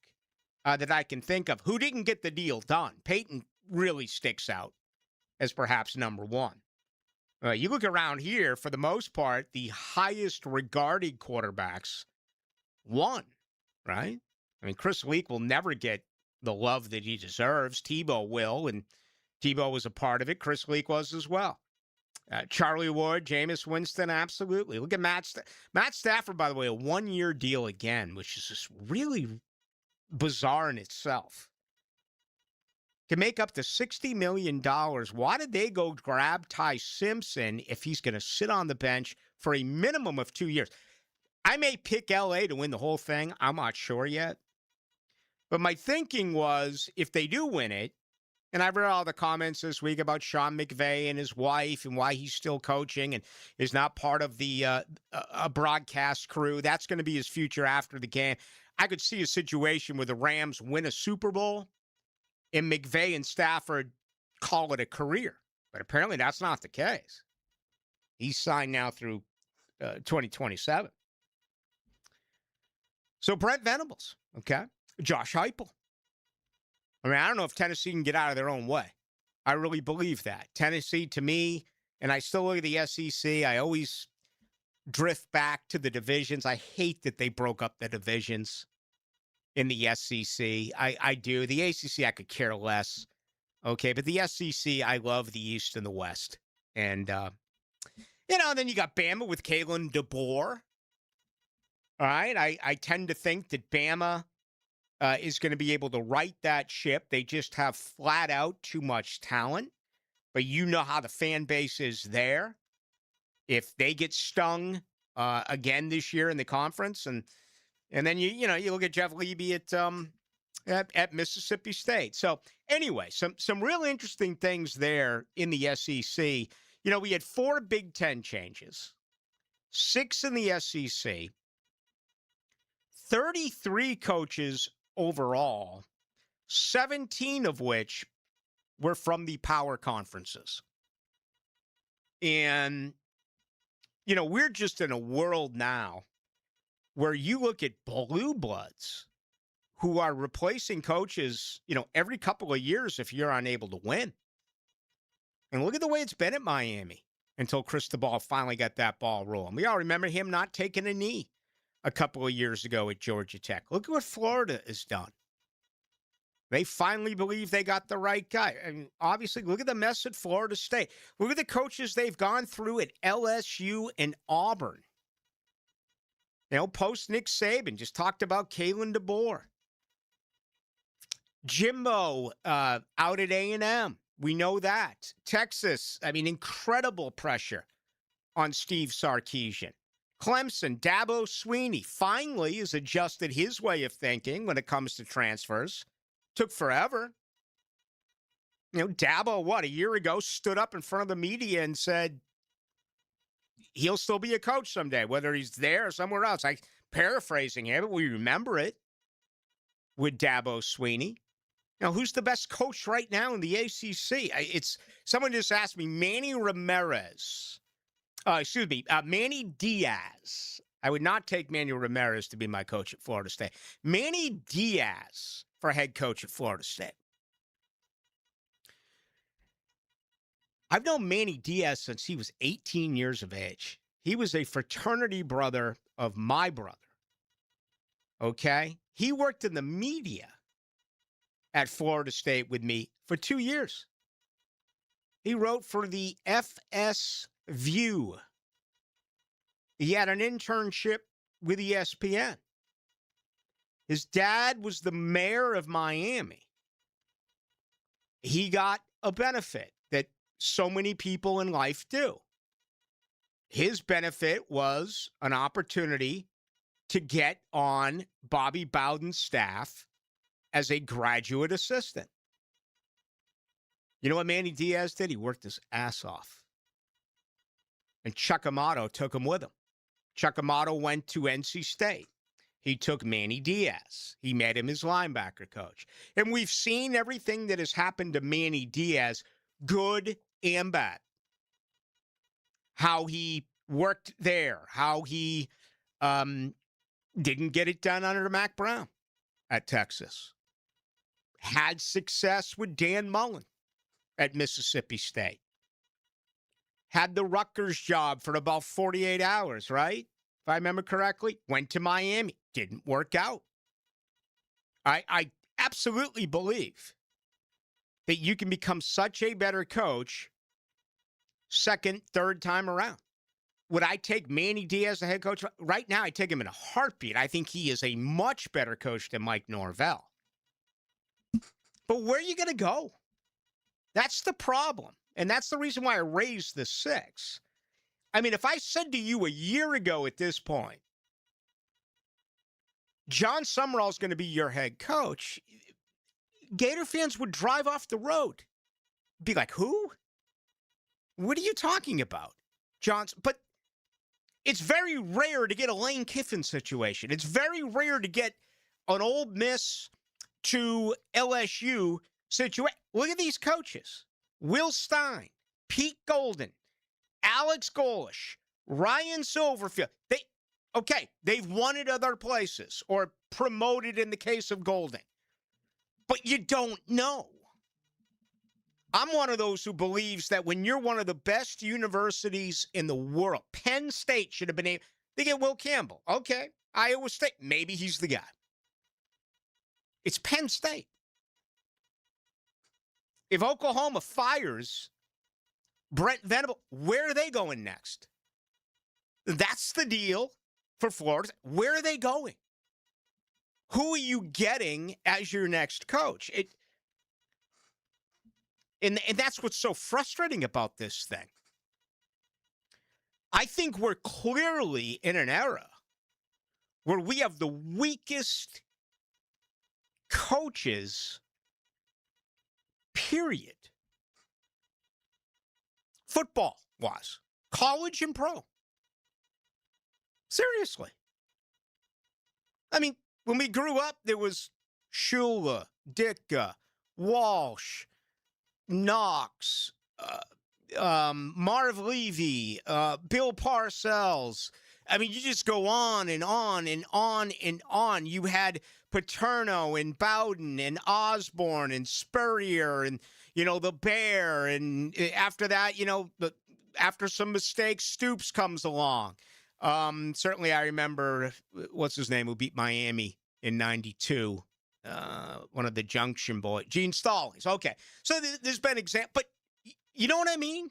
that I can think of who didn't get the deal done. Peyton really sticks out as perhaps number 1. You look around here, for the most part, the highest regarded quarterbacks won, right? I mean, Chris Leak will never get the love that he deserves. Tebow will, and Tebow was a part of it. Chris Leak was as well. Charlie Ward, Jameis Winston, absolutely. Look at Matt Stafford, by the way, a one-year deal again, which is just really bizarre in itself. Can make up to $60 million. Why did they go grab Ty Simpson if he's going to sit on the bench for a minimum of 2 years? I may pick LA to win the whole thing. I'm not sure yet. But my thinking was, if they do win it, and I've read all the comments this week about Sean McVay and his wife and why he's still coaching and is not part of the a broadcast crew. That's going to be his future after the game. I could see a situation where the Rams win a Super Bowl and McVay and Stafford call it a career. But apparently that's not the case. He's signed now through 2027. So Brent Venables, okay? Josh Heupel. I mean, I don't know if Tennessee can get out of their own way. I really believe that. Tennessee, to me, and I still look at the SEC, I always drift back to the divisions. I hate that they broke up the divisions in the SEC. I do. The ACC, I could care less. Okay, but the SEC, I love the East and the West. And, then you got Bama with Kalen DeBoer. All right, I tend to think that Bama is going to be able to right that ship. They just have flat out too much talent. But you know how the fan base is there. If they get stung again this year in the conference, and then you look at Jeff Levy at Mississippi State. So anyway, some really interesting things there in the SEC. We had 4 Big Ten changes, 6 in the SEC, 33 coaches overall, 17 of which were from the power conferences. And, we're just in a world now where you look at blue bloods who are replacing coaches, every couple of years if you're unable to win. And look at the way it's been at Miami until Cristobal finally got that ball rolling. We all remember him not taking a knee a couple of years ago at Georgia Tech. Look at what Florida has done. They finally believe they got the right guy. And obviously, look at the mess at Florida State. Look at the coaches they've gone through at LSU and Auburn. Post Nick Saban, just talked about Kalen DeBoer. Jimbo out at A&M. We know that. Texas, incredible pressure on Steve Sarkisian. Clemson, Dabo Swinney, finally has adjusted his way of thinking when it comes to transfers. Took forever. Dabo, a year ago, stood up in front of the media and said he'll still be a coach someday, whether he's there or somewhere else. I'm paraphrasing him, but we remember it with Dabo Swinney. Now, who's the best coach right now in the ACC? Someone just asked me, Manny Diaz. I would not take Manny Ramirez to be my coach at Florida State. Manny Diaz for head coach at Florida State. I've known Manny Diaz since he was 18 years of age. He was a fraternity brother of my brother. Okay? He worked in the media at Florida State with me for 2 years. He wrote for the FS View. He had an internship with ESPN. His dad was the mayor of Miami. He got a benefit that so many people in life do. His benefit was an opportunity to get on Bobby Bowden's staff as a graduate assistant. You know what Manny Diaz did? He worked his ass off. And Chuck Amato took him with him. Chuck Amato went to NC State. He took Manny Diaz. He made him his linebacker coach. And we've seen everything that has happened to Manny Diaz, good and bad. How he worked there, how he didn't get it done under Mac Brown at Texas. Had success with Dan Mullen at Mississippi State. Had the Rutgers job for about 48 hours, right? If I remember correctly. Went to Miami. Didn't work out. I absolutely believe that you can become such a better coach second, third time around. Would I take Manny Diaz as the head coach? Right now, I take him in a heartbeat. I think he is a much better coach than Mike Norvell. But where are you going to go? That's the problem. And that's the reason why I raised the 6. I mean, if I said to you a year ago at this point, John Summerall is going to be your head coach, Gator fans would drive off the road. Be like, who? What are you talking about? But it's very rare to get a Lane Kiffin situation. It's very rare to get an Ole Miss to LSU situation. Look at these coaches. Will Stein, Pete Golden, Alex Golish, Ryan Silverfield. They've won at other places or promoted in the case of Golden. But you don't know. I'm one of those who believes that when you're one of the best universities in the world, Penn State should have been able, they get Will Campbell. Okay. Iowa State, maybe he's the guy. It's Penn State. If Oklahoma fires Brent Venable, where are they going next? That's the deal for Florida. Where are they going? Who are you getting as your next coach? And that's what's so frustrating about this thing. I think we're clearly in an era where we have the weakest coaches, period. Football-wise, college and pro. Seriously. I mean, when we grew up, there was Shula, Ditka, Walsh, Knox, Marv Levy, Bill Parcells. I mean, you just go on and on and on and on. You had Paterno and Bowden and Osborne and Spurrier and, the Bear. And after that, after some mistakes, Stoops comes along. Certainly I remember, what's his name, who beat Miami in 92. One of the Junction boys, Gene Stallings. Okay. So there's been examples, but you know what I mean?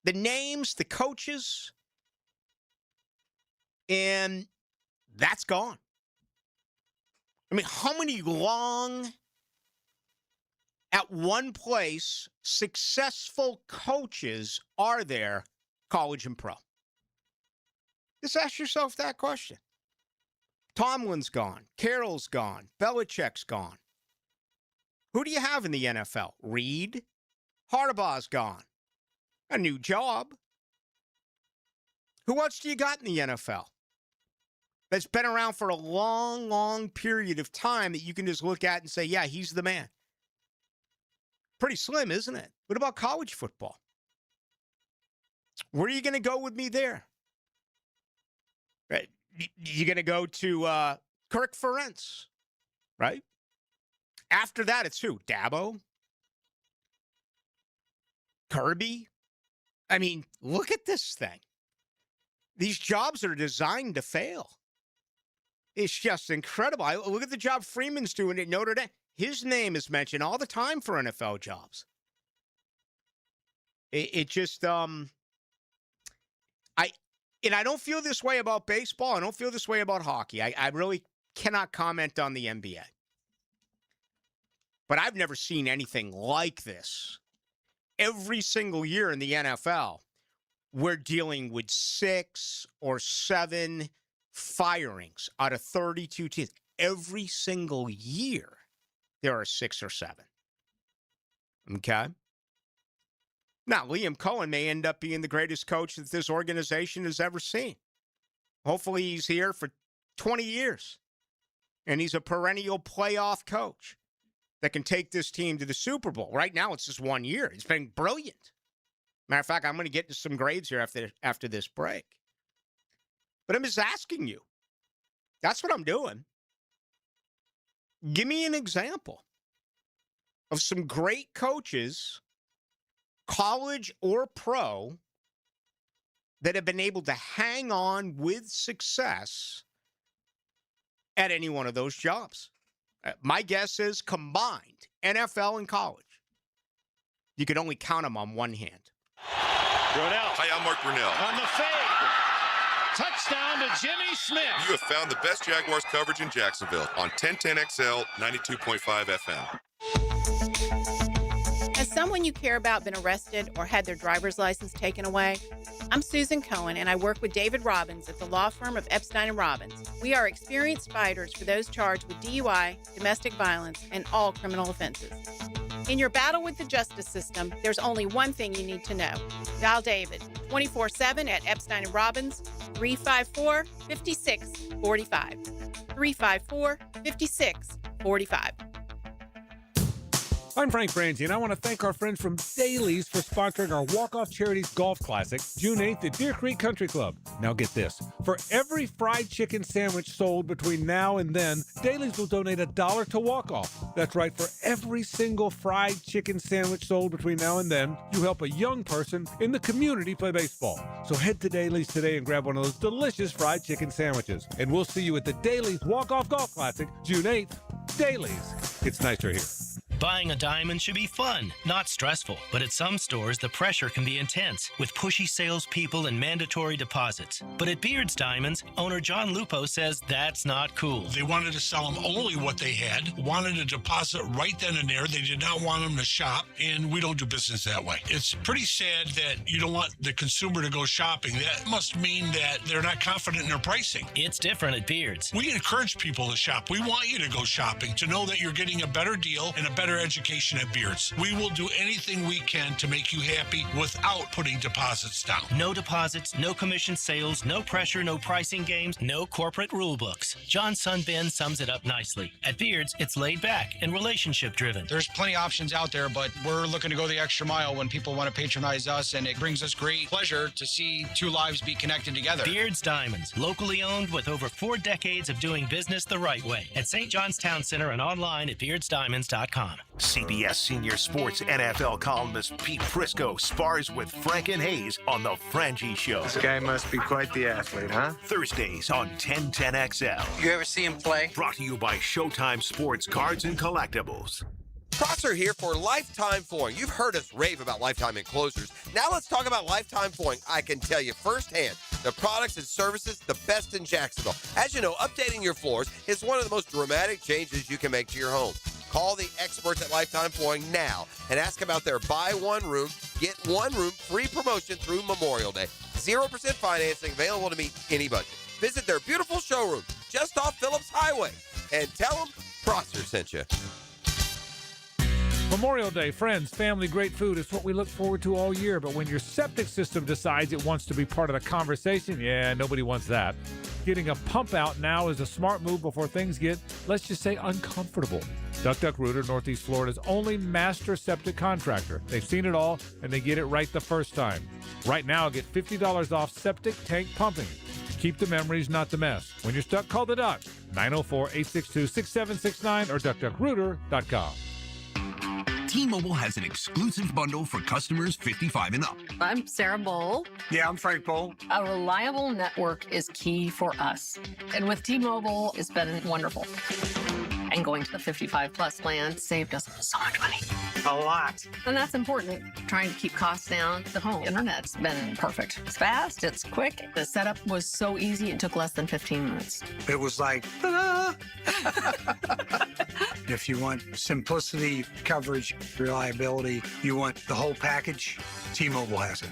The names, the coaches, and that's gone. I mean, how many long, at one place, successful coaches are there, college and pro? Just ask yourself that question. Tomlin's gone. Carroll's gone. Belichick's gone. Who do you have in the NFL? Reed? Harbaugh's gone. A new job. Who else do you got in the NFL that's been around for a long, long period of time that you can just look at and say, yeah, he's the man? Pretty slim, isn't it? What about college football? Where are you going to go with me there? Right. You're going to go to Kirk Ferentz, right? After that, it's who? Dabo? Kirby? I mean, look at this thing. These jobs are designed to fail. It's just incredible. Look at the job Freeman's doing at Notre Dame. His name is mentioned all the time for NFL jobs. It just, And I don't feel this way about baseball. I don't feel this way about hockey. I really cannot comment on the NBA. But I've never seen anything like this. Every single year in the NFL, we're dealing with 6 or 7 firings out of 32 teams. Every single year, there are 6 or 7. Okay? Now, Liam Cohen may end up being the greatest coach that this organization has ever seen. Hopefully he's here for 20 years. And he's a perennial playoff coach that can take this team to the Super Bowl. Right now, it's just 1 year. It's been brilliant. Matter of fact, I'm going to get to some grades here after this break. But I'm just asking you. That's what I'm doing. Give me an example of some great coaches, college or pro, that have been able to hang on with success at any one of those jobs. My guess is combined, NFL and college, you could only count them on one hand. Brunell. Hi, I'm Mark Brunell. On the fade. Touchdown to Jimmy Smith. You have found the best Jaguars coverage in Jacksonville on 1010XL 92.5 FM. Has someone you care about been arrested or had their driver's license taken away? I'm Susan Cohen, and I work with David Robbins at the law firm of Epstein & Robbins. We are experienced fighters for those charged with DUI, domestic violence, and all criminal offenses. In your battle with the justice system, there's only one thing you need to know. Dial David 24/7 at Epstein & Robbins, 354-5645. 354-5645. I'm Frank Franzi, and I want to thank our friends from Dailies for sponsoring our Walk-Off Charities Golf Classic, June 8th at Deer Creek Country Club. Now get this. For every fried chicken sandwich sold between now and then, Dailies will donate $1 to Walk-Off. That's right. For every single fried chicken sandwich sold between now and then, you help a young person in the community play baseball. So head to Dailies today and grab one of those delicious fried chicken sandwiches. And we'll see you at the Dailies Walk-Off Golf Classic, June 8th. Dailies. It's nicer here. Buying a diamond should be fun, not stressful. But at some stores, the pressure can be intense, with pushy salespeople and mandatory deposits. But at Beard's Diamonds, owner John Lupo says that's not cool. They wanted to sell them only what they had, wanted a deposit right then and there. They did not want them to shop, and we don't do business that way. It's pretty sad that you don't want the consumer to go shopping. That must mean that they're not confident in their pricing. It's different at Beard's. We encourage people to shop. We want you to go shopping, to know that you're getting a better deal and a better education at Beard's. We will do anything we can to make you happy without putting deposits down. No deposits, no commission sales, no pressure, no pricing games, no corporate rule books. John's son Ben sums it up nicely. At Beard's, it's laid back and relationship driven. There's plenty of options out there, but we're looking to go the extra mile when people want to patronize us, and it brings us great pleasure to see two lives be connected together. Beard's Diamonds, locally owned with over 4 decades of doing business the right way. At St. John's Town Center and online at beardsdiamonds.com. CBS Senior Sports NFL columnist Pete Prisco spars with Frank and Hayes on The Frangie Show. This guy must be quite the athlete, huh? Thursdays on 1010XL. You ever see him play? Brought to you by Showtime Sports Cards and Collectibles. Prosser here for Lifetime Flooring. You've heard us rave about Lifetime Enclosures. Now let's talk about Lifetime Flooring. I can tell you firsthand, the products and services, the best in Jacksonville. As you know, updating your floors is one of the most dramatic changes you can make to your home. Call the experts at Lifetime Flooring now and ask about their buy one room, get one room free promotion through Memorial Day. 0% financing available to meet any budget. Visit their beautiful showroom just off Phillips Highway and tell them Prosser sent you. Memorial Day, friends, family, great food is what we look forward to all year. But when your septic system decides it wants to be part of the conversation, yeah, nobody wants that. Getting a pump out now is a smart move before things get, let's just say, uncomfortable. Duck Rooter, Northeast Florida's only master septic contractor. They've seen it all, and they get it right the first time. Right now, get $50 off septic tank pumping. Keep the memories, not the mess. When you're stuck, call the Duck. 904-862-6769 or duckrooter.com. T-Mobile has an exclusive bundle for customers 55 and up. I'm Sarah Bowl. Yeah, I'm Frank Bowl. A reliable network is key for us. And with T-Mobile, it's been wonderful. And going to the 55-plus plan saved us so much money. A lot. And that's important. Trying to keep costs down. The home internet's been perfect. It's fast, it's quick. The setup was so easy, it took less than 15 minutes. It was like, ta-da! If you want simplicity, coverage, reliability, you want the whole package, T-Mobile has it.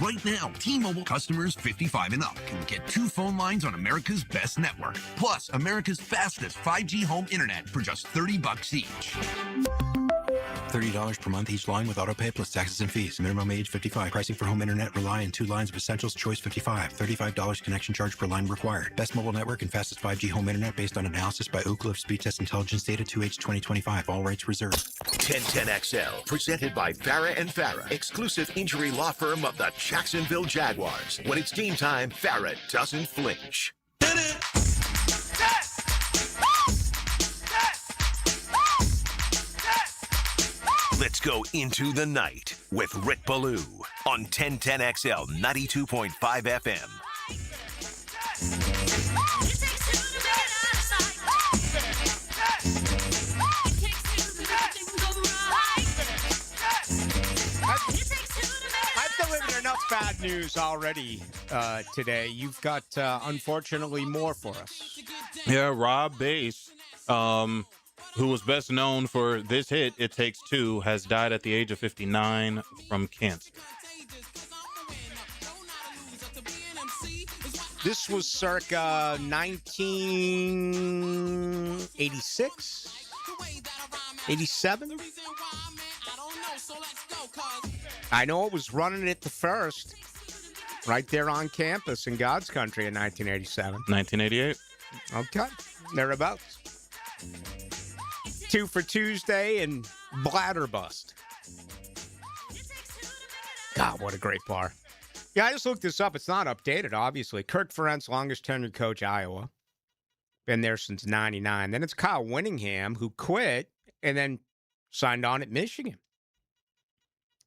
Right now, T-Mobile customers 55 and up can get 2 phone lines on America's best network, plus America's fastest 5G home internet for just $30 each. $30 per month each line with autopay plus taxes and fees. Minimum age 55. Pricing for home internet rely on 2 lines of essentials. Choice 55. $35 connection charge per line required. Best mobile network and fastest 5G home internet based on analysis by Ookla of Speed Test Intelligence data 2H 2025. All rights reserved. 1010XL, presented by Farah and Farah, exclusive injury law firm of the Jacksonville Jaguars. When it's game time, Farah doesn't flinch. Let's Let's go into the night with Rick Ballou on 1010XL 92.5 FM. I've delivered enough bad news already today. You've got, unfortunately, more for us. Yeah, Rob Bass, who was best known for this hit, It Takes Two, has died at the age of 59 from cancer. This was circa 1986, 87. I know it was running at the first, right there on campus in God's country in 1987. 1988. Okay, thereabouts. 2 for Tuesday and Bladder Bust. God, what a great bar. Yeah, I just looked this up. It's not updated, obviously. Kirk Ferentz, longest tenured coach, Iowa. Been there since 99. Then it's Kyle Winningham, who quit and then signed on at Michigan.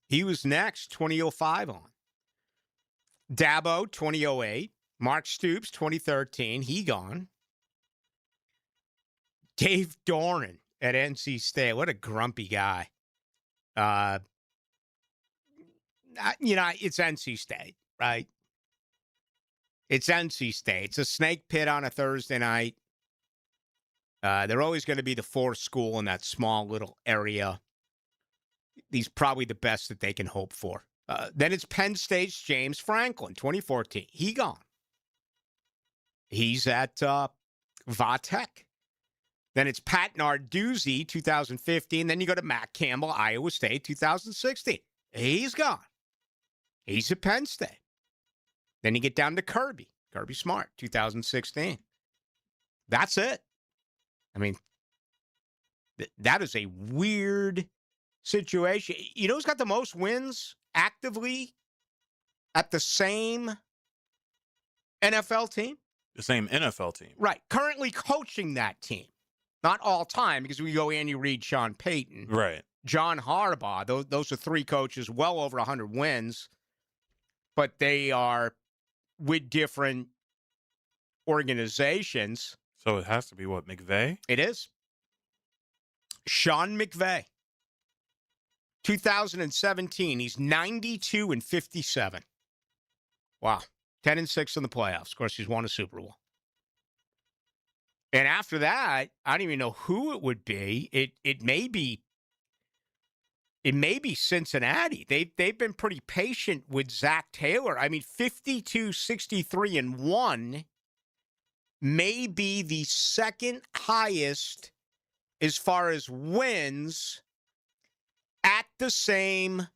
He was next, 2005 on. Dabo, 2008. Mark Stoops, 2013. He gone. Dave Doran at NC State. What a grumpy guy. It's NC State, right? It's NC State. It's a snake pit on a Thursday night. They're always going to be the fourth school in that small little area. He's probably the best that they can hope for. Then it's Penn State's James Franklin, 2014. He gone. He's at Vatech. Then it's Pat Narduzzi, 2015. Then you go to Matt Campbell, Iowa State, 2016. He's gone. He's at Penn State. Then you get down to Kirby Smart, 2016. That's it. I mean, that is a weird situation. You know who's got the most wins actively at the same NFL team? The same NFL team. Right. Currently coaching that team. Not all time, because we go Andy Reid, Sean Payton. Right. John Harbaugh. Those are three coaches, well over 100 wins. But they are with different organizations. So it has to be what, McVay? It is. Sean McVay. 2017, he's 92-57. Wow. 10-6 in the playoffs. Of course, he's won a Super Bowl. And after that, I don't even know who it would be. It may be Cincinnati. They've been pretty patient with Zach Taylor. I mean, 52-63-1 may be the second highest as far as wins at the same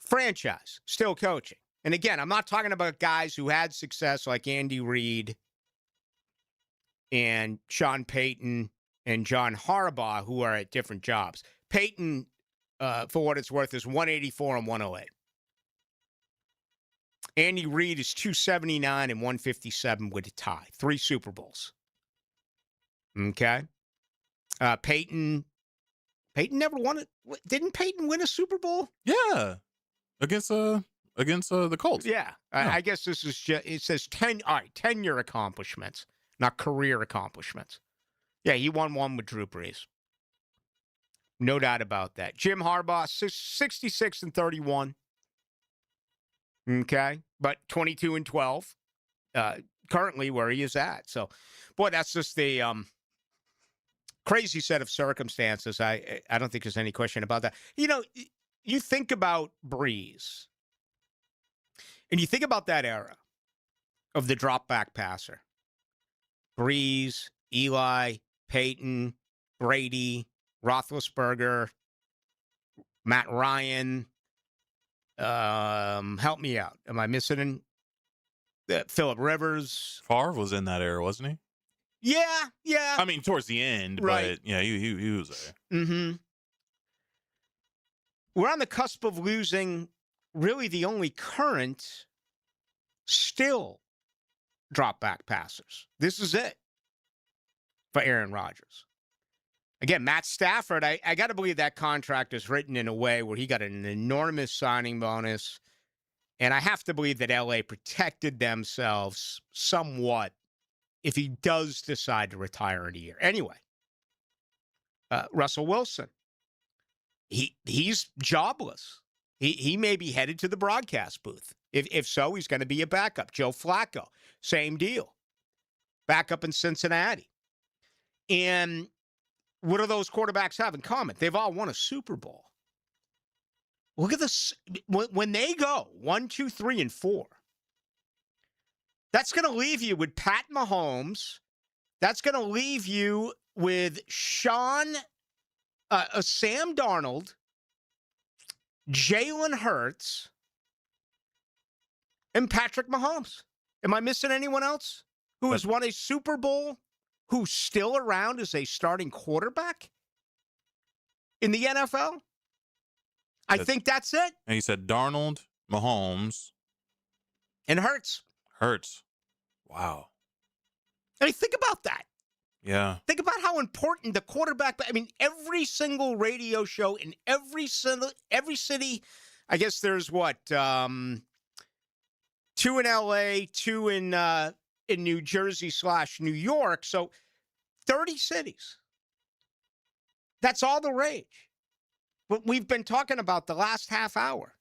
franchise, still coaching. And again, I'm not talking about guys who had success like Andy Reid and Sean Payton and John Harbaugh, who are at different jobs. Payton, for what it's worth, is 184 and 108. Andy Reid is 279 and 157 with a tie. 3 Super Bowls. Okay. Payton never won it. Didn't Payton win a Super Bowl? Yeah. Against the Colts. Yeah. I guess this is just, it says 10-year accomplishments, not career accomplishments. Yeah, he won one with Drew Brees. No doubt about that. Jim Harbaugh, 66-31. Okay. But 22-12. Currently where he is at. So, boy, that's just the crazy set of circumstances. I don't think there's any question about that. You know, you think about Brees, and you think about that era of the drop-back passer. Brees, Eli, Peyton, Brady, Roethlisberger, Matt Ryan. Help me out. Am I missing Phillip Rivers? Favre was in that era, wasn't he? Yeah. I mean, towards the end, right. But yeah, he was there. Mm-hmm. We're on the cusp of losing really the only current still drop-back passers. This is it for Aaron Rodgers. Again, Matt Stafford, I got to believe that contract is written in a way where he got an enormous signing bonus. And I have to believe that LA protected themselves somewhat if he does decide to retire in a year. Anyway, Russell Wilson, he's jobless. He may be headed to the broadcast booth. If so, he's going to be a backup. Joe Flacco, same deal. Backup in Cincinnati. And what do those quarterbacks have in common? They've all won a Super Bowl. Look at this. When they go 1, 2, 3, and 4, that's going to leave you with Pat Mahomes. That's going to leave you with Sam Darnold, Jalen Hurts, and Patrick Mahomes. Am I missing anyone else who has won a Super Bowl, who's still around as a starting quarterback in the NFL? I think that's it. And he said Darnold, Mahomes, and Hurts. Wow. I mean, think about that. Yeah. Think about how important the quarterback. I mean, every single radio show in every city. I guess there's what 2 in LA, 2 in New Jersey / New York. So 30 cities. That's all the rage. What we've been talking about the last half hour.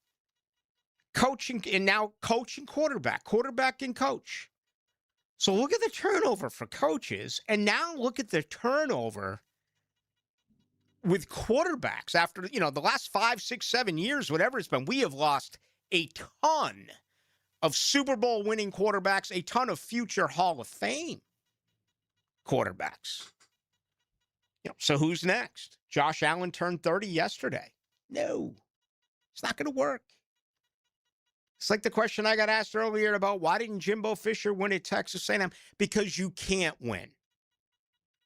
Coaching and now coach and quarterback and coach. So look at the turnover for coaches, and now look at the turnover with quarterbacks after, the last 5, 6, 7 years, whatever it's been. We have lost a ton of Super Bowl winning quarterbacks, a ton of future Hall of Fame quarterbacks. So who's next? Josh Allen turned 30 yesterday. No, it's not going to work. It's like the question I got asked earlier about why didn't Jimbo Fisher win at Texas A&M? Because you can't win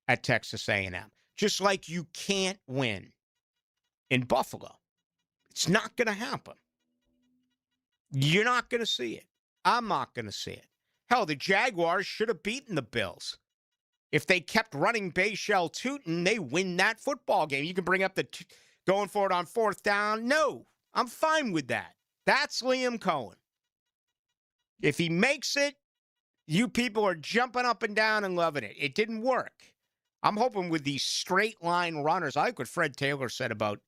at Texas A&M. Just like you can't win in Buffalo. It's not going to happen. You're not going to see it. I'm not going to see it. Hell, the Jaguars should have beaten the Bills. If they kept running Bayshell Tootin, they win that football game. You can bring up the going for it on 4th down. No, I'm fine with that. That's Liam Cohen. If he makes it, you people are jumping up and down and loving it. It didn't work. I'm hoping with these straight line runners. I like what Fred Taylor said about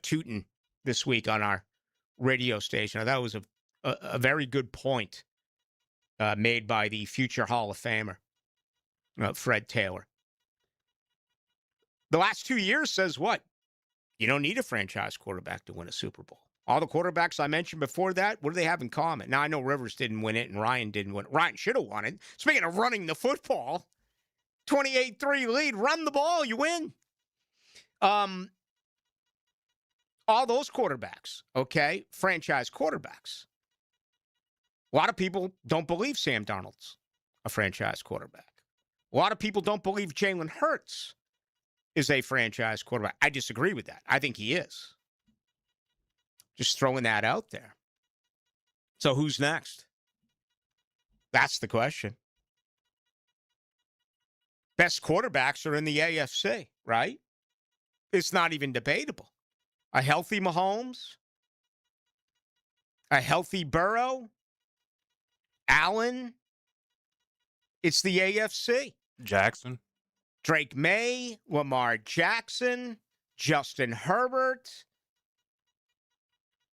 Tootin this week on our radio station. I thought it was a very good point made by the future Hall of Famer, Fred Taylor. The last 2 years says what? You don't need a franchise quarterback to win a Super Bowl. All the quarterbacks I mentioned before that, what do they have in common? Now, I know Rivers didn't win it and Ryan didn't win it. Ryan should have won it. Speaking of running the football, 28-3 lead, run the ball, you win. All those quarterbacks, okay, franchise quarterbacks. A lot of people don't believe Sam Darnold's a franchise quarterback. A lot of people don't believe Jalen Hurts is a franchise quarterback. I disagree with that. I think he is. Just throwing that out there. So who's next? That's the question. Best quarterbacks are in the AFC, right? It's not even debatable. A healthy Mahomes, a healthy Burrow, Allen. It's the AFC. Jackson. Drake May, Lamar Jackson, Justin Herbert,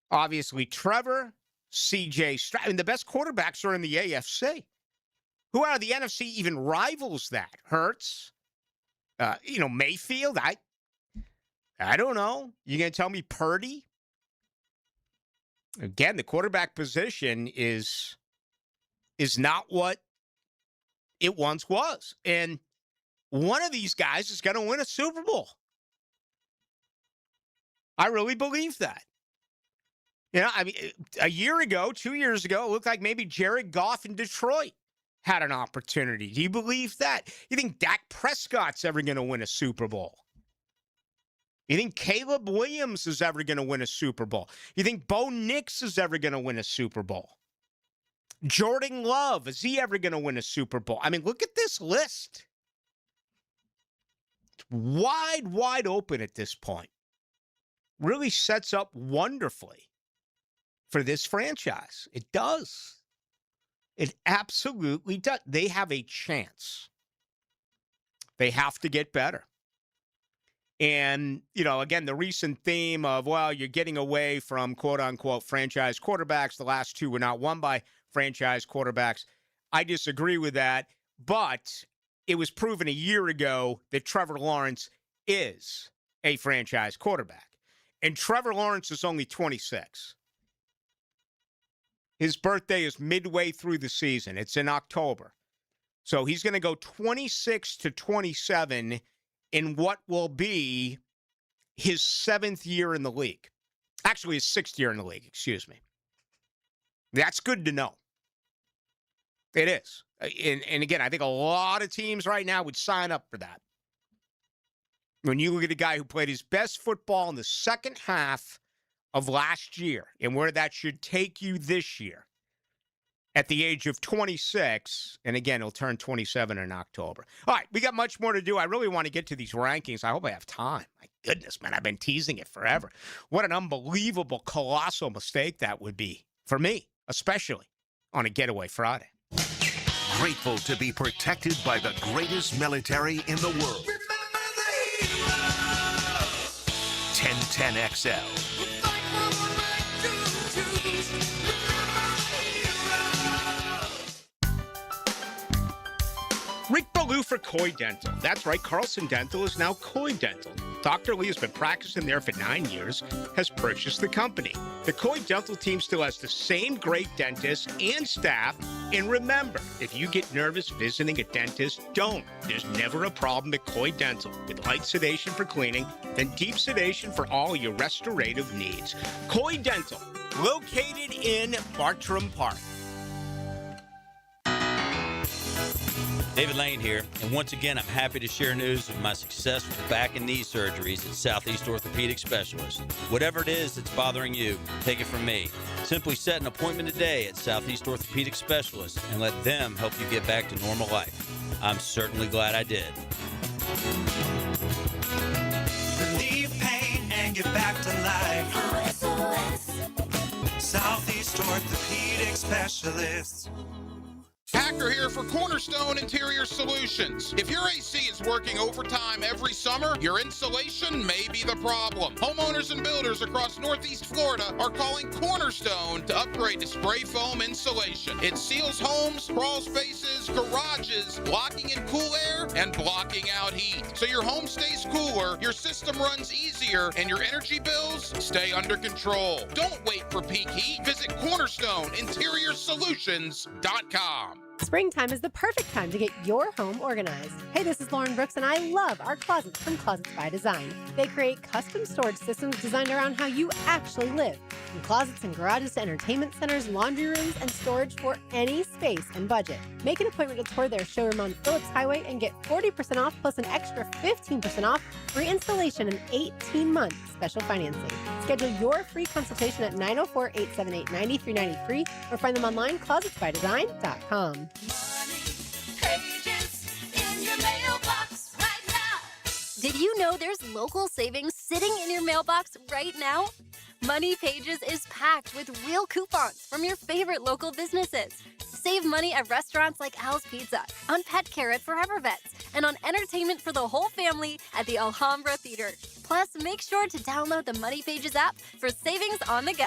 obviously Trevor, CJ Stroud. I mean, the best quarterbacks are in the AFC. Who out of the NFC even rivals that? Hurts? Mayfield? I don't know. You going to tell me Purdy? Again, the quarterback position is not what it once was. And one of these guys is going to win a Super Bowl. I really believe that. A year ago, 2 years ago, it looked like maybe Jared Goff in Detroit had an opportunity. Do you believe that? You think Dak Prescott's ever going to win a Super Bowl? You think Caleb Williams is ever going to win a Super Bowl? You think Bo Nix is ever going to win a Super Bowl? Jordan Love, is he ever going to win a Super Bowl? I mean, look at this list. wide open at this point. Really sets up wonderfully for this franchise. It does. It absolutely does. They have a chance. They have to get better. And, again, the recent theme of, well, you're getting away from quote-unquote franchise quarterbacks. The last two were not won by franchise quarterbacks. I disagree with that. But it was proven a year ago that Trevor Lawrence is a franchise quarterback. And Trevor Lawrence is only 26. His birthday is midway through the season. It's in October. So he's going to go 26 to 27 in what will be his 7th year in the league. Actually, his 6th year in the league, excuse me. That's good to know. It is. And again, I think a lot of teams right now would sign up for that. When you look at a guy who played his best football in the second half of last year and where that should take you this year at the age of 26, and again, he'll turn 27 in October. All right, we got much more to do. I really want to get to these rankings. I hope I have time. My goodness, man, I've been teasing it forever. What an unbelievable, colossal mistake that would be for me, especially on a Getaway Friday. Grateful to be protected by the greatest military in the world. 1010XL. Rick Ballou for Coy Dental. That's right, Carlson Dental is now Coy Dental. Dr. Lee has been practicing there for 9 years, has purchased the company. The Coy Dental team still has the same great dentists and staff. And remember, if you get nervous visiting a dentist, don't. There's never a problem at Coy Dental. With light sedation for cleaning, then deep sedation for all your restorative needs. Coy Dental, located in Bartram Park. David Lane here, and once again, I'm happy to share news of my success with the back and knee surgeries at Southeast Orthopedic Specialists. Whatever it is that's bothering you, take it from me. Simply set an appointment today at Southeast Orthopedic Specialists and let them help you get back to normal life. I'm certainly glad I did. Relieve pain and get back to life. Southeast Orthopedic Specialists. Hacker here for Cornerstone Interior Solutions. If your AC is working overtime every summer, your insulation may be the problem. Homeowners and builders across Northeast Florida are calling Cornerstone to upgrade to spray foam insulation. It seals homes, crawl spaces, garages, blocking in cool air and blocking out heat. So your home stays cooler, your system runs easier, and your energy bills stay under control. Don't wait for peak heat. Visit CornerstoneInteriorSolutions.com. Springtime is the perfect time to get your home organized. Hey, this is Lauren Brooks, and I love our closets from Closets by Design. They create custom storage systems designed around how you actually live. From closets and garages to entertainment centers, laundry rooms, and storage for any space and budget. Make an appointment to tour their showroom on Phillips Highway and get 40% off plus an extra 15% off free installation and 18 months special financing. Schedule your free consultation at 904-878-9393 or find them online, closetsbydesign.com. Did you know there's local savings sitting in your mailbox right now? Money Pages is packed with real coupons from your favorite local businesses. Save money at restaurants like Al's Pizza, on pet care at Forever Vets, and on entertainment for the whole family at the Alhambra Theater. Plus, make sure to download the Money Pages app for savings on the go.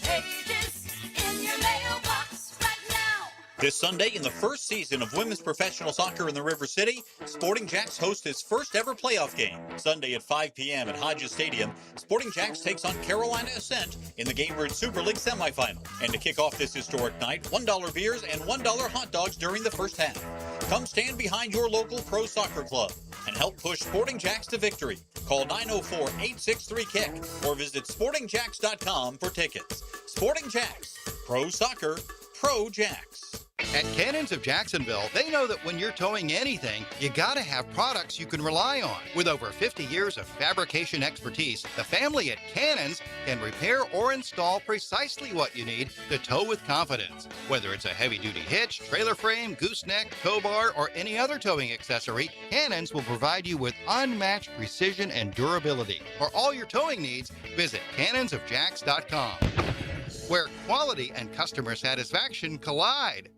Pages in your mailbox right now. This Sunday, in the first season of women's professional soccer in the River City, Sporting Jacks hosts its first ever playoff game. Sunday at 5 p.m. at Hodges Stadium, Sporting Jacks takes on Carolina Ascent in the Gainbridge Super League semifinal. And to kick off this historic night, $1 beers and $1 hot dogs during the first half. Come stand behind your local pro soccer club and help push Sporting Jacks to victory. Call 904-863-KICK or visit sportingjacks.com for tickets. Sporting Jacks, pro soccer, pro Jacks. At Cannons of Jacksonville, they know that when you're towing anything, you gotta have products you can rely on. With over 50 years of fabrication expertise, the family at Cannons can repair or install precisely what you need to tow with confidence. Whether it's a heavy-duty hitch, trailer frame, gooseneck, tow bar, or any other towing accessory, Cannons will provide you with unmatched precision and durability. For all your towing needs, visit cannonsofjacks.com, where quality and customer satisfaction collide.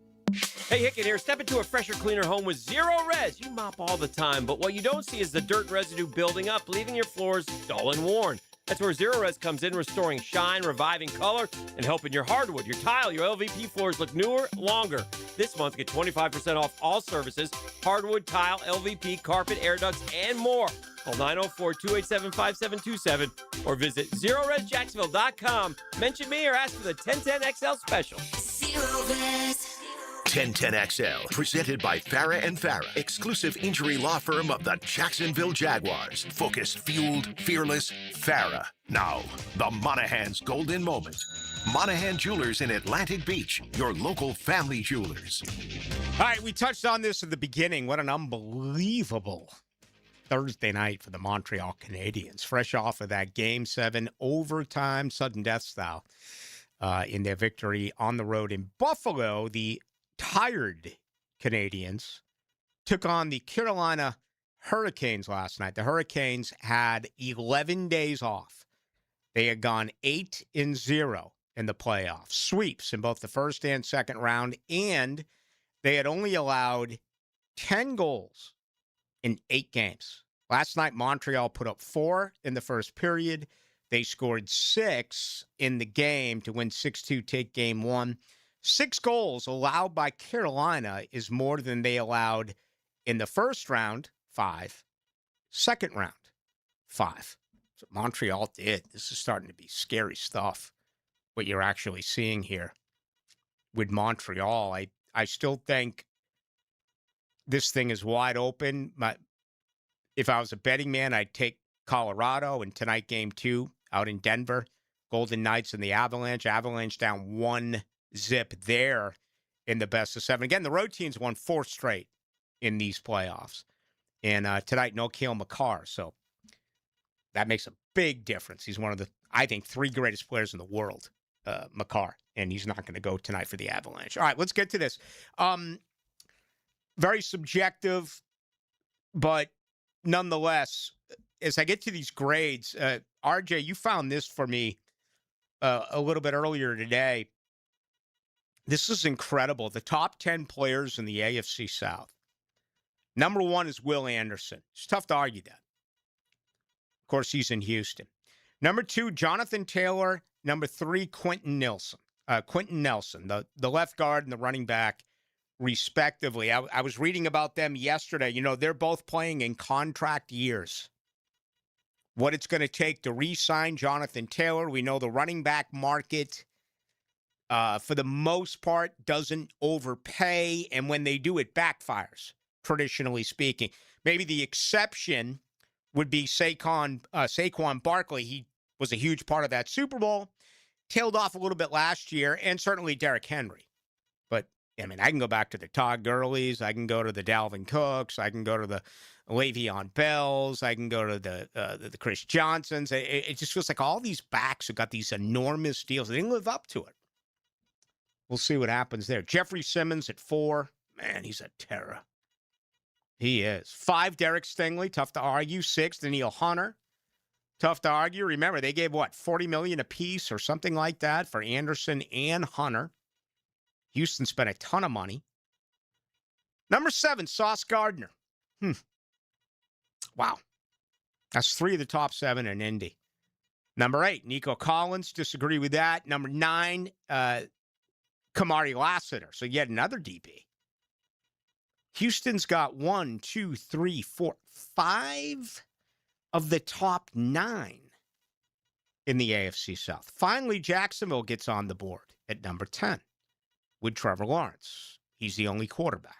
Hey, Hicken here. Step into a fresher, cleaner home with Zero Res. You mop all the time, but what you don't see is the dirt residue building up, leaving your floors dull and worn. That's where Zero Res comes in, restoring shine, reviving color, and helping your hardwood, your tile, your LVP floors look newer, longer. This month, get 25% off all services, hardwood, tile, LVP, carpet, air ducts, and more. Call 904-287-5727 or visit ZeroResJacksonville.com. Mention me or ask for the 1010XL special. Zero Res. 1010XL, presented by Farah and Farah, exclusive injury law firm of the Jacksonville Jaguars. Focused, fueled, fearless, Farah. Now, the Monahan's golden moment. Monahan Jewelers in Atlantic Beach, your local family jewelers. All right, we touched on this at the beginning. What an unbelievable Thursday night for the Montreal Canadiens. Fresh off of that Game 7 overtime, sudden death style in their victory on the road in Buffalo. The tired Canadiens took on the Carolina Hurricanes last night. The Hurricanes had 11 days off. They had gone 8-0 in the playoffs, sweeps in both the first and second round, and they had only allowed 10 goals in 8 games. Last night, Montreal put up 4 in the first period. They scored 6 in the game to win 6-2, take game 1. 6 goals allowed by Carolina is more than they allowed in the first round, 5. Second round, 5. So Montreal did. This is starting to be scary stuff, what you're actually seeing here with Montreal. I still think this thing is wide open. If I was a betting man, I'd take Colorado in tonight, game 2, out in Denver. Golden Knights and the Avalanche. Avalanche down 1-0 there in the best of 7. Again, the road teams won 4 straight in these playoffs. And tonight, no Cale Makar. So that makes a big difference. He's one of the, I think, 3 greatest players in the world, Makar. And he's not going to go tonight for the Avalanche. All right, let's get to this. Very subjective, but nonetheless, as I get to these grades, RJ, you found this for me a little bit earlier today. This is incredible. The top 10 players in the AFC South. Number 1 is Will Anderson. It's tough to argue that. Of course, he's in Houston. Number 2, Jonathan Taylor. Number 3, Quentin Nelson. The left guard and the running back, respectively. I was reading about them yesterday. You know, they're both playing in contract years. What it's going to take to re-sign Jonathan Taylor. We know the running back market, for the most part, doesn't overpay. And when they do, it backfires, traditionally speaking. Maybe the exception would be Saquon Barkley. He was a huge part of that Super Bowl. Tailed off a little bit last year, and certainly Derrick Henry. But, I mean, I can go back to the Todd Gurleys. I can go to the Dalvin Cooks. I can go to the Le'Veon Bells. I can go to the Chris Johnsons. It just feels like all these backs who got these enormous deals, they didn't live up to it. We'll see what happens there. Jeffrey Simmons at 4. Man, he's a terror. He is. 5, Derek Stingley. Tough to argue. 6, Daniil Hunter. Tough to argue. Remember, they gave, $40 million apiece or something like that for Anderson and Hunter. Houston spent a ton of money. Number 7, Sauce Gardner. Wow. That's 3 of the top 7 in Indy. Number 8, Nico Collins. Disagree with that. Number 9, Kamari Lassiter. So yet another DP. Houston's got 1, 2, 3, 4, 5 of the top 9 in the AFC South. Finally, Jacksonville gets on the board at number 10 with Trevor Lawrence. He's the only quarterback.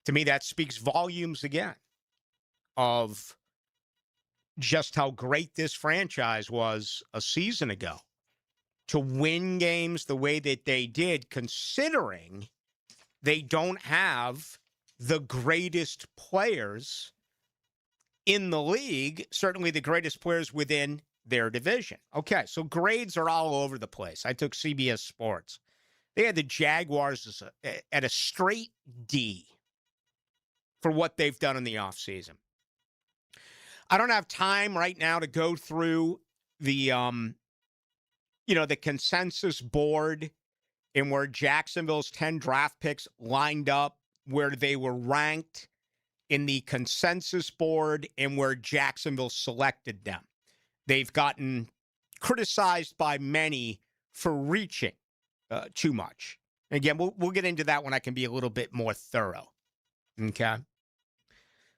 To me, that speaks volumes again of just how great this franchise was a season ago. to win games the way that they did, considering they don't have the greatest players in the league, certainly the greatest players within their division. Okay, so grades are all over the place. I took CBS Sports. They had the Jaguars at a straight D for what they've done in the offseason. I don't have time right now to go through the the consensus board and where Jacksonville's 10 draft picks lined up, where they were ranked in the consensus board and where Jacksonville selected them. They've gotten criticized by many for reaching too much. Again, we'll get into that when I can be a little bit more thorough. Okay?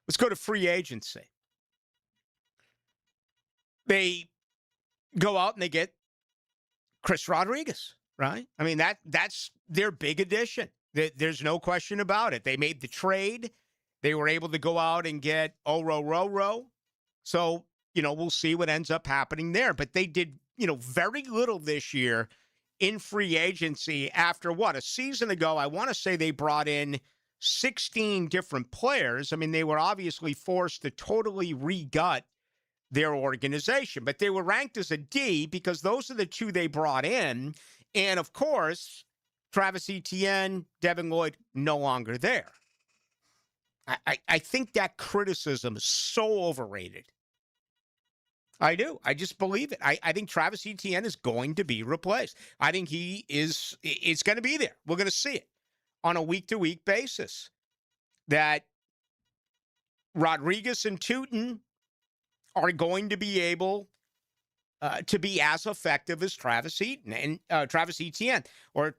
Let's go to free agency. They go out and they get Chris Rodriguez, right? I mean, that's their big addition. There's no question about it. They made the trade. They were able to go out and get Oro. So, we'll see what ends up happening there. But they did, very little this year in free agency after a season ago, I want to say they brought in 16 different players. I mean, they were obviously forced to totally re-gut their organization, but they were ranked as a D because those are the two they brought in. And of course, Travis Etienne, Devin Lloyd, no longer there. I think that criticism is so overrated. I do. I just believe it. I think Travis Etienne is going to be replaced. I think it's going to be there. We're going to see it on a week-to-week basis. That Rodriguez and Tootin are going to be able to be as effective as Travis Etienne, or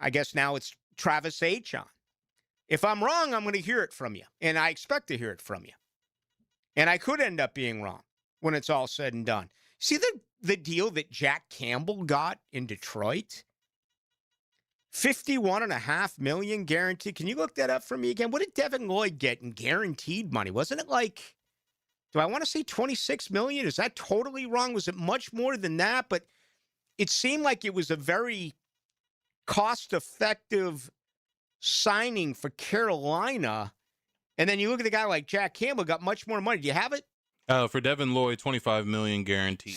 I guess now it's Travis Etienne. If I'm wrong, I'm going to hear it from you, and I expect to hear it from you. And I could end up being wrong when it's all said and done. See the deal that Jack Campbell got in Detroit? $51.5 million guaranteed. Can you look that up for me again? What did Devin Lloyd get in guaranteed money? Wasn't it like, do I want to say $26 million? Is that totally wrong? Was it much more than that? But it seemed like it was a very cost-effective signing for Carolina. And then you look at the guy like Jack Campbell, got much more money. Do you have it? For Devin Lloyd, $25 million guaranteed.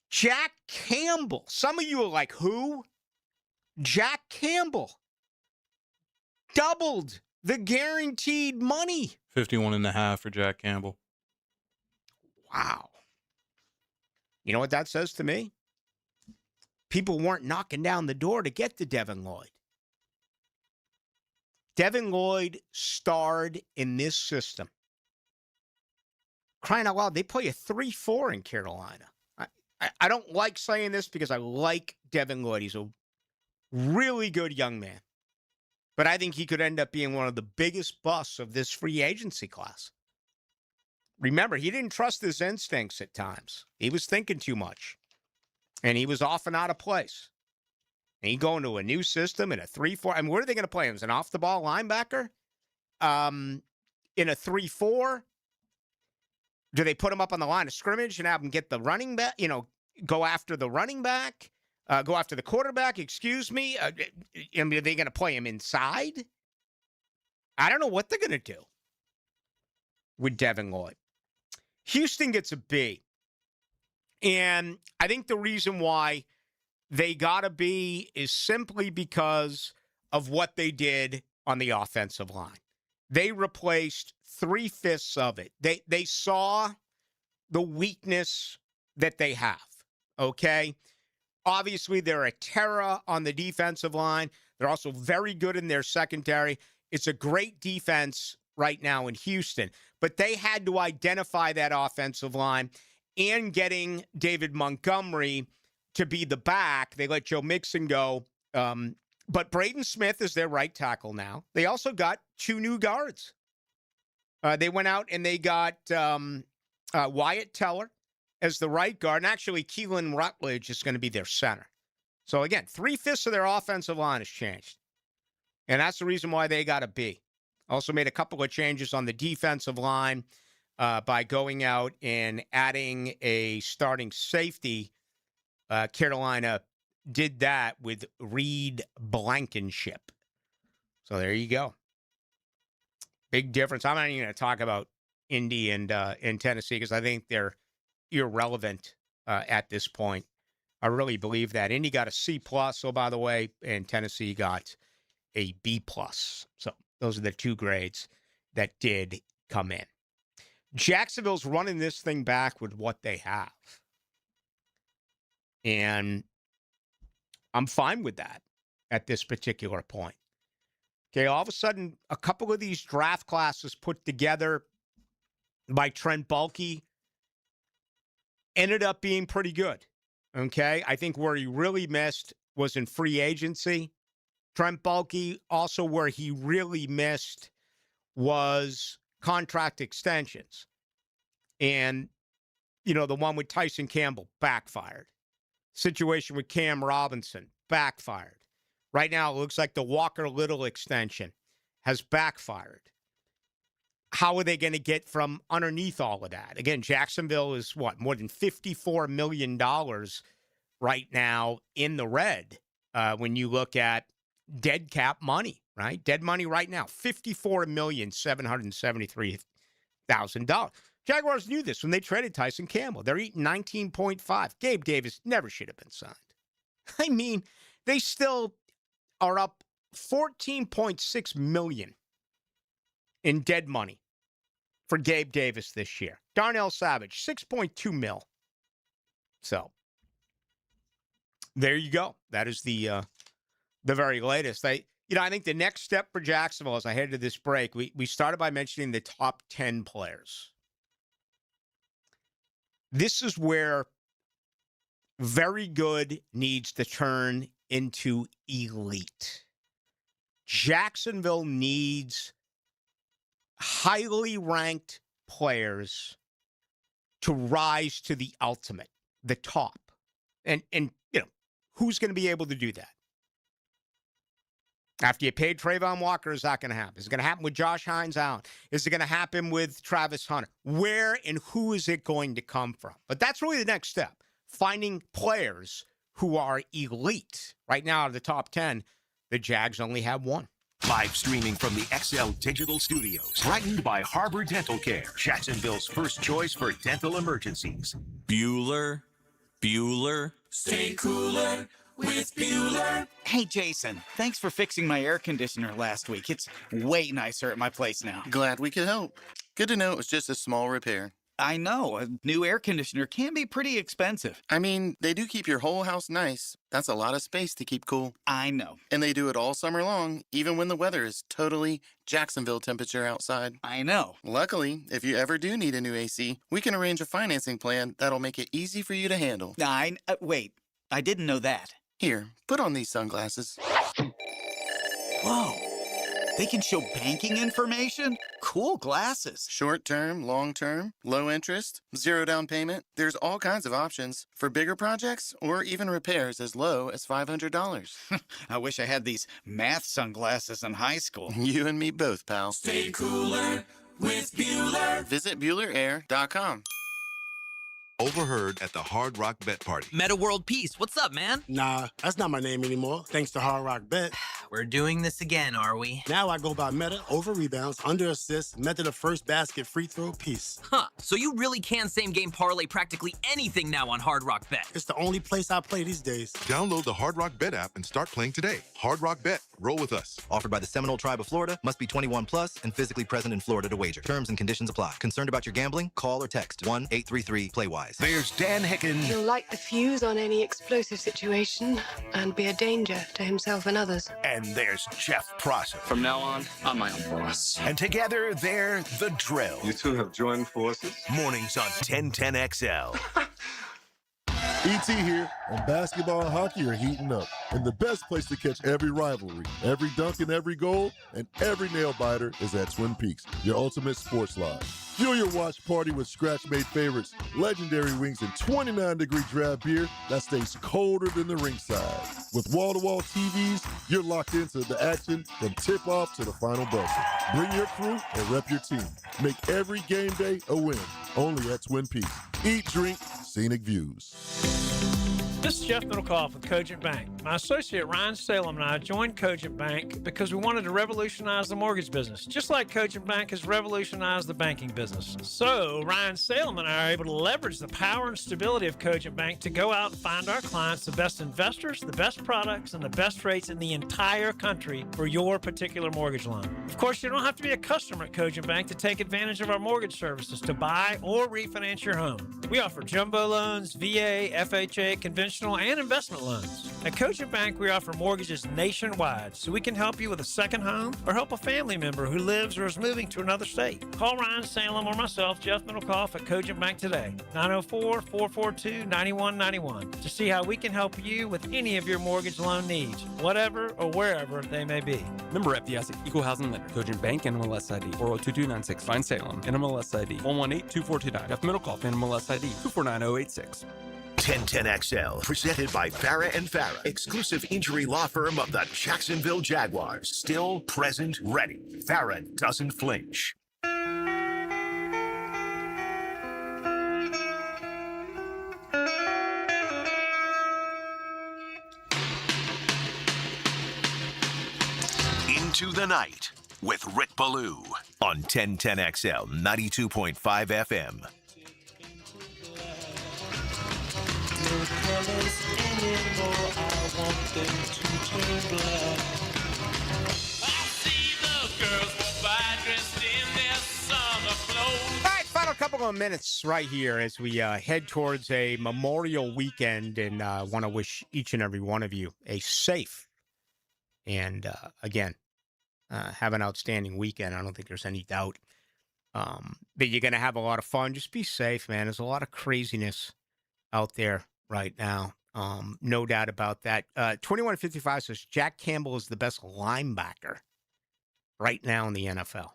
Jack Campbell. Some of you are like, who? Jack Campbell. Doubled the guaranteed money. 51.5 for Jack Campbell. Wow. You know what that says to me? People weren't knocking down the door to get to Devin Lloyd. Devin Lloyd starred in this system. Crying out loud, they play a 3-4 in Carolina. I don't like saying this because I like Devin Lloyd. He's a really good young man. But I think he could end up being one of the biggest busts of this free agency class. Remember, he didn't trust his instincts at times. He was thinking too much. And he was off and out of place. And he go into a new system in a 3-4. I mean, where are they going to play him? As an off-the-ball linebacker? In a 3-4? Do they put him up on the line of scrimmage and have him get the running back, go after the running back, go after the quarterback, excuse me? I mean, are they going to play him inside? I don't know what they're going to do with Devin Lloyd. Houston gets a B. And I think the reason why they got a B is simply because of what they did on the offensive line. They replaced 3/5 of it. They saw the weakness that they have, okay? Obviously, they're a terror on the defensive line. They're also very good in their secondary. It's a great defense right now in Houston. But they had to identify that offensive line, and getting David Montgomery to be the back. They let Joe Mixon go. But Braden Smith is their right tackle now. They also got 2 new guards. They went out and they got Wyatt Teller as the right guard. And actually, Keelan Rutledge is going to be their center. So, again, 3/5 of their offensive line has changed. And that's the reason why they got a B. Also made a couple of changes on the defensive line. by going out and adding a starting safety. Carolina did that with Reed Blankenship. So there you go. Big difference. I'm not even going to talk about Indy and Tennessee because I think they're irrelevant at this point. I really believe that. Indy got a C+, oh, by the way, and Tennessee got a B+. So those are the two grades that did come in. Jacksonville's running this thing back with what they have. And I'm fine with that at this particular point. Okay, all of a sudden, a couple of these draft classes put together by Trent Baalke ended up being pretty good. Okay, I think where he really missed was in free agency. Trent Baalke, also where he really missed was contract extensions. And, you know, the one with Tyson Campbell backfired. Situation with Cam Robinson backfired. Right now, it looks like the Walker Little extension has backfired. How are they going to get from underneath all of that? Again, Jacksonville is what, more than $54 million right now in the red when you look at dead cap money, right? Dead money right now, $54,773,000. Jaguars knew this when they traded Tyson Campbell. They're eating 19.5. Gabe Davis never should have been signed. I mean, they still are up $14.6 million in dead money for Gabe Davis this year. Darnell Savage, $6.2 million. So there you go. That is the very latest. I think the next step for Jacksonville as I head to this break, we started by mentioning the top 10 players. This is where very good needs to turn into elite. Jacksonville needs highly ranked players to rise to the ultimate, the top. And you know, who's going to be able to do that? After you paid Trayvon Walker, is that going to happen? Is it going to happen with Josh Hines out? Is it going to happen with Travis Hunter? Where and who is it going to come from? But that's really the next step, finding players who are elite. Right now, out of the top 10, the Jags only have one. Live streaming from the XL Digital Studios. Brightened by Harbor Dental Care, Jacksonville's first choice for dental emergencies. Bueller, stay cooler with Bueller. Hey, Jason, thanks for fixing my air conditioner last week. It's way nicer at my place now. Glad we could help. Good to know it was just a small repair. I know. A new air conditioner can be pretty expensive. I mean, they do keep your whole house nice. That's a lot of space to keep cool. I know. And they do it all summer long, even when the weather is totally Jacksonville temperature outside. I know. Luckily, if you ever do need a new AC, we can arrange a financing plan that'll make it easy for you to handle. Wait, I didn't know that. Here, put on these sunglasses. Whoa. They can show banking information? Cool glasses. Short term, long term, low interest, zero down payment. There's all kinds of options for bigger projects or even repairs as low as $500. I wish I had these math sunglasses in high school. You and me both, pal. Stay cooler with Bueller. Visit BuellerAir.com. Overheard at the Hard Rock Bet Party. Meta World Peace, what's up, man? Nah, that's not my name anymore, thanks to Hard Rock Bet. We're doing this again, are we? Now I go by meta, over rebounds, under assists, method of first basket, free throw, piece. Huh, so you really can same-game parlay practically anything now on Hard Rock Bet. It's the only place I play these days. Download the Hard Rock Bet app and start playing today. Hard Rock Bet, roll with us. Offered by the Seminole Tribe of Florida, must be 21 plus and physically present in Florida to wager. Terms and conditions apply. Concerned about your gambling? Call or text 1-833-PLAY-WISE. There's Dan Hicken. He'll light the fuse on any explosive situation and be a danger to himself and others. And there's Jeff Prosser. From now on, I'm my own boss. And together, they're The Drill. You two have joined forces? Mornings on 1010XL. ET here, and basketball and hockey are heating up. And the best place to catch every rivalry, every dunk and every goal, and every nail biter is at Twin Peaks, your ultimate sports lodge. Fuel your watch party with scratch-made favorites, legendary wings, and 29-degree draft beer that stays colder than the ringside. With wall-to-wall TVs, you're locked into the action from tip-off to the final buzzer. Bring your crew and rep your team. Make every game day a win. Only at Twin Peaks. Eat, drink, scenic views. This is Jeff Middlecoff with Cogent Bank. My associate Ryan Salem and I joined Cogent Bank because we wanted to revolutionize the mortgage business, just like Cogent Bank has revolutionized the banking business. So Ryan Salem and I are able to leverage the power and stability of Cogent Bank to go out and find our clients the best investors, the best products, and the best rates in the entire country for your particular mortgage loan. Of course, you don't have to be a customer at Cogent Bank to take advantage of our mortgage services to buy or refinance your home. We offer jumbo loans, VA, FHA, conventional, and investment loans. At Cogent Bank, we offer mortgages nationwide, so we can help you with a second home or help a family member who lives or is moving to another state. Call Ryan Salem or myself, Jeff Middlecoff, at Cogent Bank today, 904-442-9191, to see how we can help you with any of your mortgage loan needs, whatever or wherever they may be. Member FDIC, Equal Housing Lender, Cogent Bank, NMLS ID 402296, Ryan Salem, NMLS ID 1182429, Jeff Middlecoff, NMLS ID 249086. 1010XL, presented by Farah and Farah, exclusive injury law firm of the Jacksonville Jaguars. Still, present, ready. Farah doesn't flinch. Into the Night with Rick Ballou on 1010XL 92.5 FM. No colors anymore, I want them to turn black. I see the girls go by dressed in their summer clothes. All right, final couple of minutes right here as we head towards a Memorial Weekend, and want to wish each and every one of you a safe and, again, have an outstanding weekend. I don't think there's any doubt that you're going to have a lot of fun. Just be safe, man. There's a lot of craziness out there right now. No doubt about that. 2155 says Jack Campbell is the best linebacker right now in the NFL.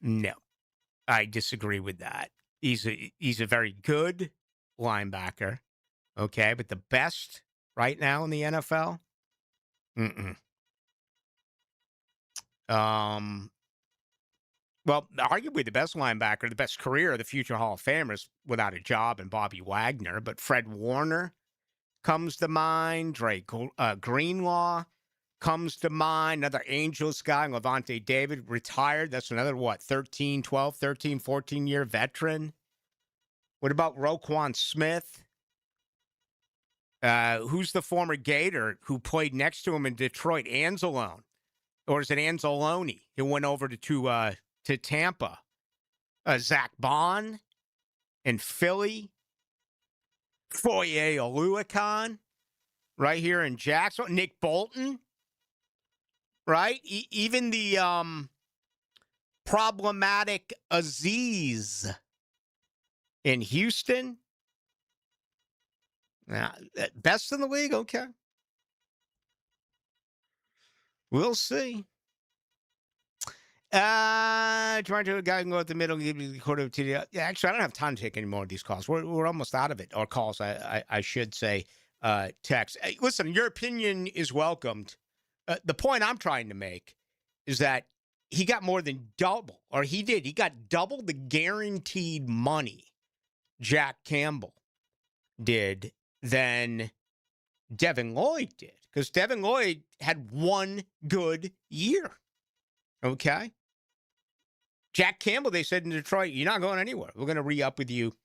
No, I disagree with that. He's a very good linebacker, okay, but the best right now in the NFL? Well, arguably the best linebacker, the best career, the future Hall of Famers without a job, and Bobby Wagner. But Fred Warner comes to mind. Greenlaw comes to mind. Another Angels guy, Levante David, retired. That's another, 13, 14-year veteran. What about Roquan Smith? Who's the former Gator who played next to him in Detroit? Anzalone. Or is it Anzalone? He went over to Tampa. Zach Bond in Philly. Foye Oluokun right here in Jacksonville. Nick Bolton, right? Even the problematic Aziz in Houston. Best in the league? Okay. We'll see. Trying to a guy can go at the middle. Actually, I don't have time to take any more of these calls. We're almost out of it. Or calls, I should say. Text. Hey, listen, your opinion is welcomed. The point I'm trying to make is that he got more than double, or he did. He got double the guaranteed money Jack Campbell did than Devin Lloyd did. Because Devin Lloyd had one good year. Okay? Jack Campbell, they said in Detroit, you're not going anywhere. We're going to re-up with you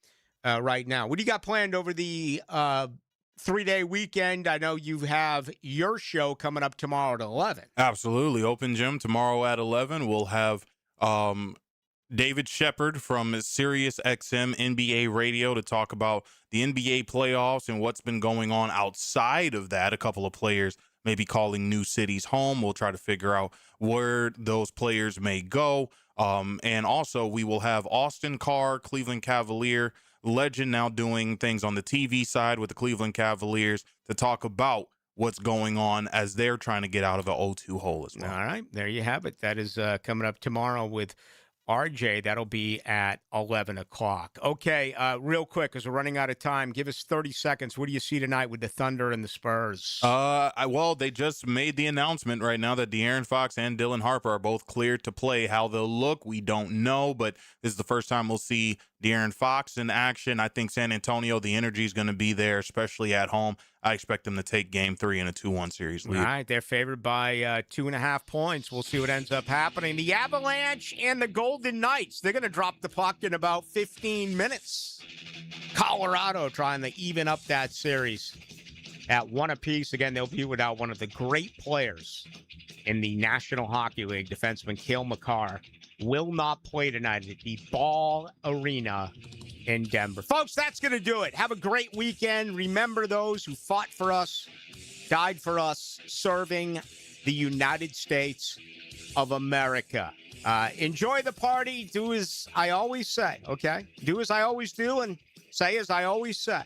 right now. What do you got planned over the 3-day weekend? I know you have your show coming up tomorrow at 11. Absolutely. Open gym tomorrow at 11. We'll have David Shepard from Sirius XM NBA Radio to talk about the NBA playoffs and what's been going on outside of that. A couple of players may be calling new cities home. We'll try to figure out where those players may go. And also, we will have Austin Carr, Cleveland Cavalier legend, now doing things on the TV side with the Cleveland Cavaliers to talk about what's going on as they're trying to get out of an 0-2 hole as well. All right, there you have it. That is coming up tomorrow with RJ. That'll be at 11 o'clock. Okay, real quick, because we're running out of time, give us 30 seconds. What do you see tonight with the Thunder and the Spurs? Well, they just made the announcement right now that De'Aaron Fox and Dylan Harper are both cleared to play. How they'll look, we don't know, but this is the first time we'll see De'Aaron Fox in action. I think San Antonio, the energy is going to be there, especially at home. I expect them to take Game 3 in a 2-1 series lead. All right, they're favored by 2.5 points. We'll see what ends up happening. The Avalanche and the Golden Knights, they're going to drop the puck in about 15 minutes. Colorado trying to even up that series at 1 apiece. Again, they'll be without one of the great players in the National Hockey League, defenseman Cale Makar, will not play tonight at the Ball Arena in Denver. Folks, that's going to do it. Have a great weekend. Remember those who fought for us, died for us, serving the United States of America. Enjoy the party. Do as I always say, okay? Do as I always do and say as I always say.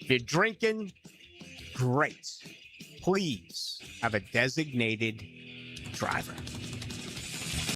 If you're drinking, great. Please have a designated driver.